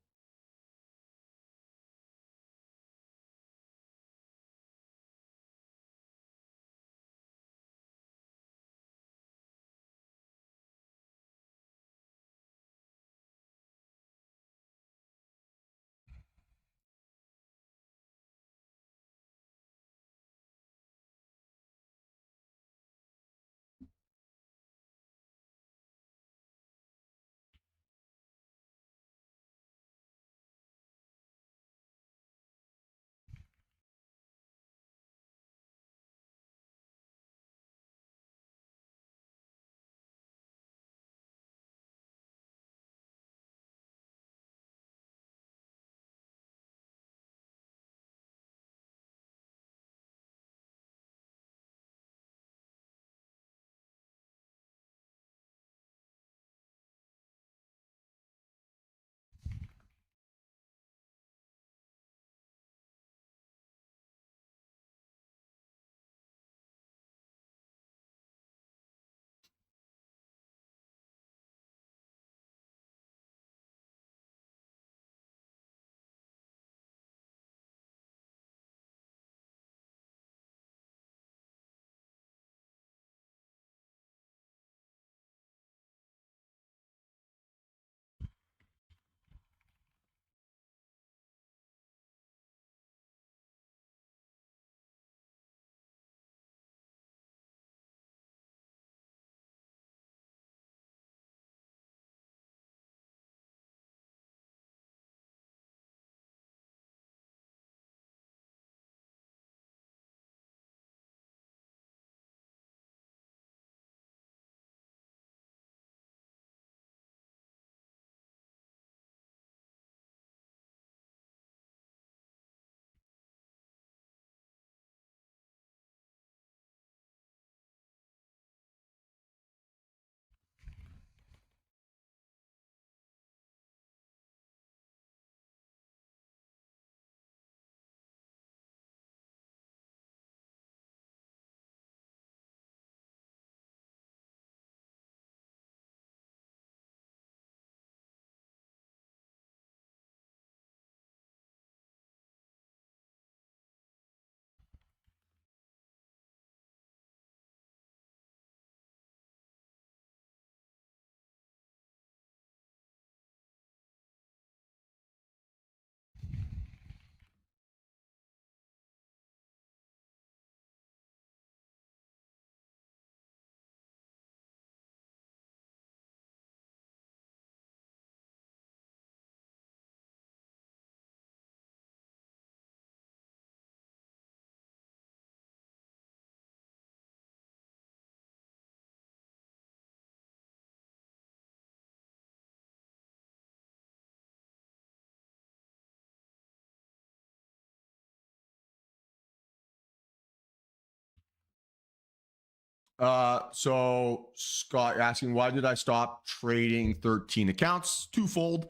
So Scott asking, why did I stop trading 13 accounts? Twofold.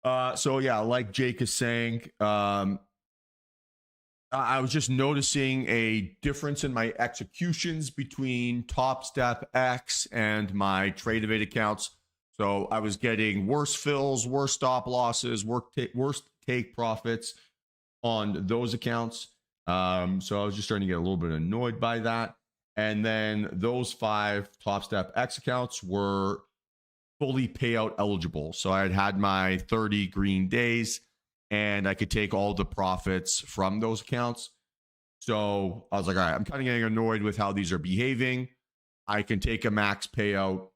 So yeah, like Jake is saying, I was just noticing a difference in my executions between Top Step X and my Trade Evade accounts. So I was getting worse fills, worse stop losses, worse take profits on those accounts. So I was just starting to get a little bit annoyed by that. And then those 5 Top Step X accounts were fully payout eligible. So I had my 30 green days and I could take all the profits from those accounts. So I was like, all right, I'm kind of getting annoyed with how these are behaving. I can take a max payout.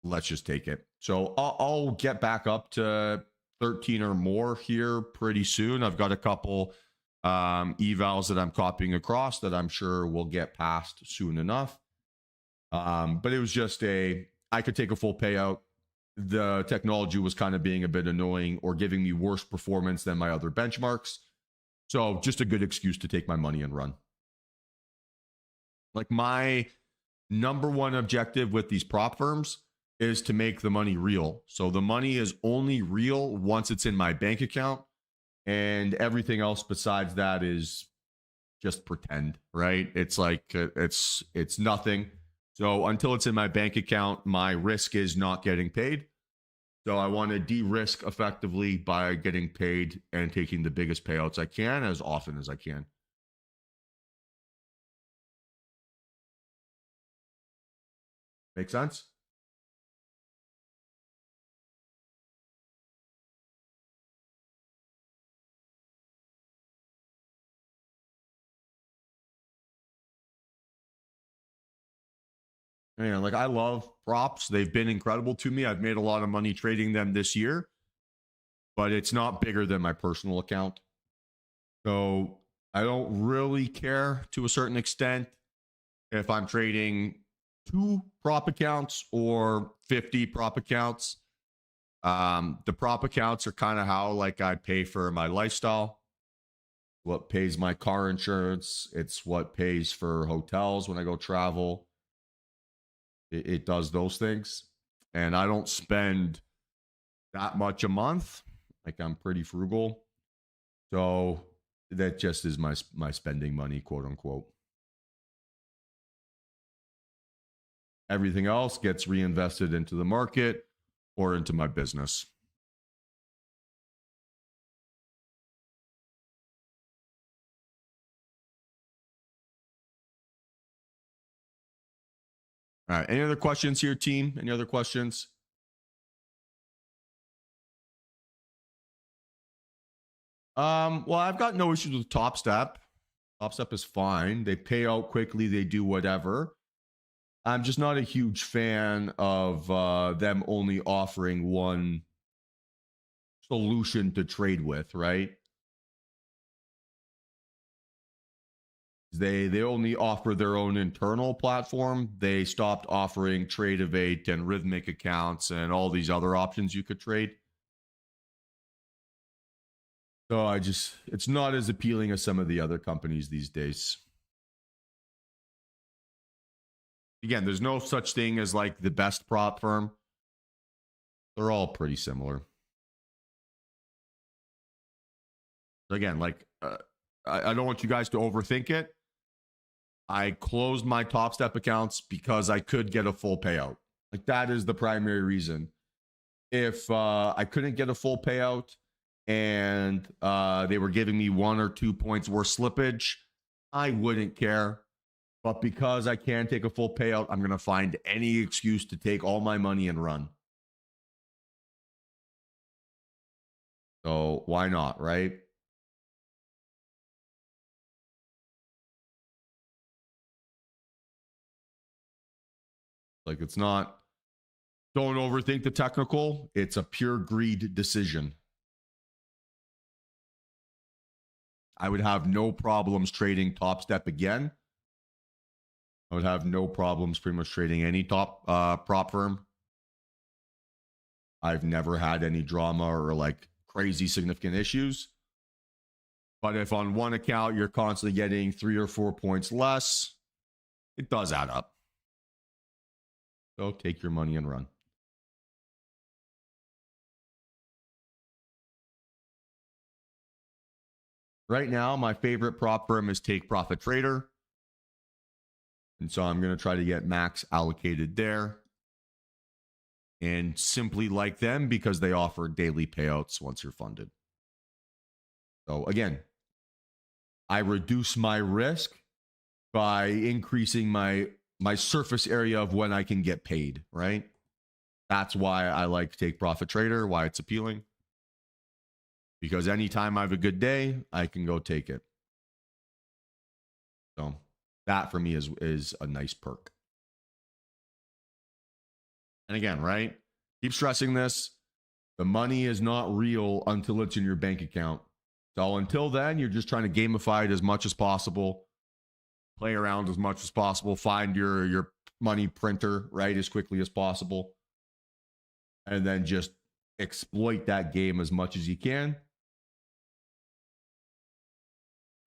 Let's just take it. So I'll get back up to 13 or more here pretty soon. I've got a couple evals that I'm copying across that I'm sure will get passed soon enough. But it was just I could take a full payout. The technology was kind of being a bit annoying or giving me worse performance than my other benchmarks. So just a good excuse to take my money and run. Like my number one objective with these prop firms is to make the money real. So the money is only real once it's in my bank account, and everything else besides that is just pretend, right? It's like it's nothing. So until it's in my bank account, my risk is not getting paid. So I want to de-risk effectively by getting paid and taking the biggest payouts I can as often as I can. Make sense? Yeah, like I love props. They've been incredible to me. I've made a lot of money trading them this year, but it's not bigger than my personal account. So I don't really care to a certain extent if I'm trading 2 prop accounts or 50 prop accounts. The prop accounts are kind of how like I pay for my lifestyle, what pays my car insurance. It's what pays for hotels when I go travel. It does those things. And I don't spend that much a month. Like I'm pretty frugal. So that just is my spending money, quote unquote. Everything else gets reinvested into the market or into my business. All right. Any other questions here, team? Any other questions? Well, I've got no issues with Top Step. Top Step is fine. They pay out quickly, they do whatever. I'm just not a huge fan of them only offering one solution to trade with, right? They only offer their own internal platform. They stopped offering Trade Evade and Rhythmic accounts and all these other options you could trade. So it's not as appealing as some of the other companies these days. Again, there's no such thing as like the best prop firm. They're all pretty similar. Again, like I don't want you guys to overthink it. I closed my Top Step accounts because I could get a full payout. Like that is the primary reason. If I couldn't get a full payout and they were giving me 1 or 2 points worth slippage, I wouldn't care. But because I can take a full payout, I'm going to find any excuse to take all my money and run. So why not, right? Like it's not, don't overthink the technical. It's a pure greed decision. I would have no problems trading Top Step again. I would have no problems pretty much trading any top prop firm. I've never had any drama or like crazy significant issues. But if on one account you're constantly getting 3 or 4 points less, it does add up. So take your money and run. Right now, my favorite prop firm is Take Profit Trader. And so I'm going to try to get max allocated there. And simply like them because they offer daily payouts once you're funded. So again, I reduce my risk by increasing my surface area of when I can get paid, right? That's why I like Take Profit Trader, why it's appealing. Because anytime I have a good day, I can go take it. So that for me is a nice perk. And again, right? Keep stressing this. The money is not real until it's in your bank account. So until then, you're just trying to gamify it as much as possible. Play around as much as possible. Find your money printer, right, as quickly as possible. And then just exploit that game as much as you can.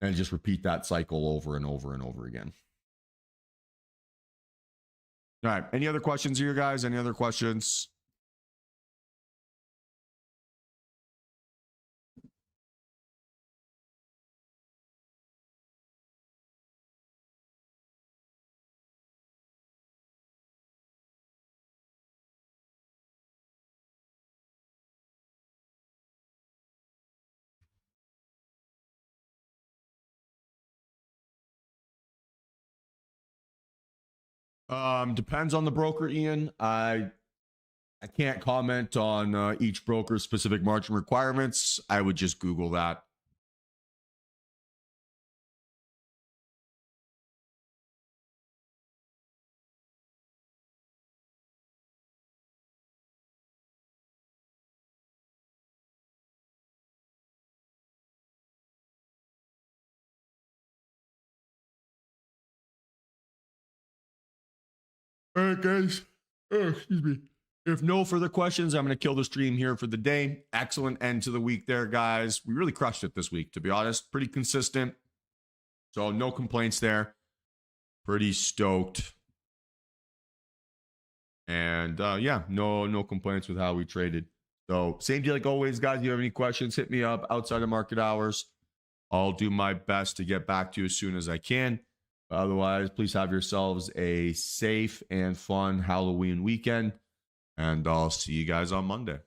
And just repeat that cycle over and over and over again. All right. Any other questions here, guys? Any other questions? Depends on the broker, Ian. I can't comment on each broker's specific margin requirements. I would just Google that. All right, guys. Excuse me. If no further questions, I'm going to kill the stream here for the day. Excellent end to the week there, guys. We really crushed it this week, to be honest. Pretty consistent. So no complaints there. Pretty stoked. And yeah, no complaints with how we traded. So same deal like always, guys. If you have any questions, hit me up outside of market hours. I'll do my best to get back to you as soon as I can. Otherwise, please have yourselves a safe and fun Halloween weekend. And I'll see you guys on Monday.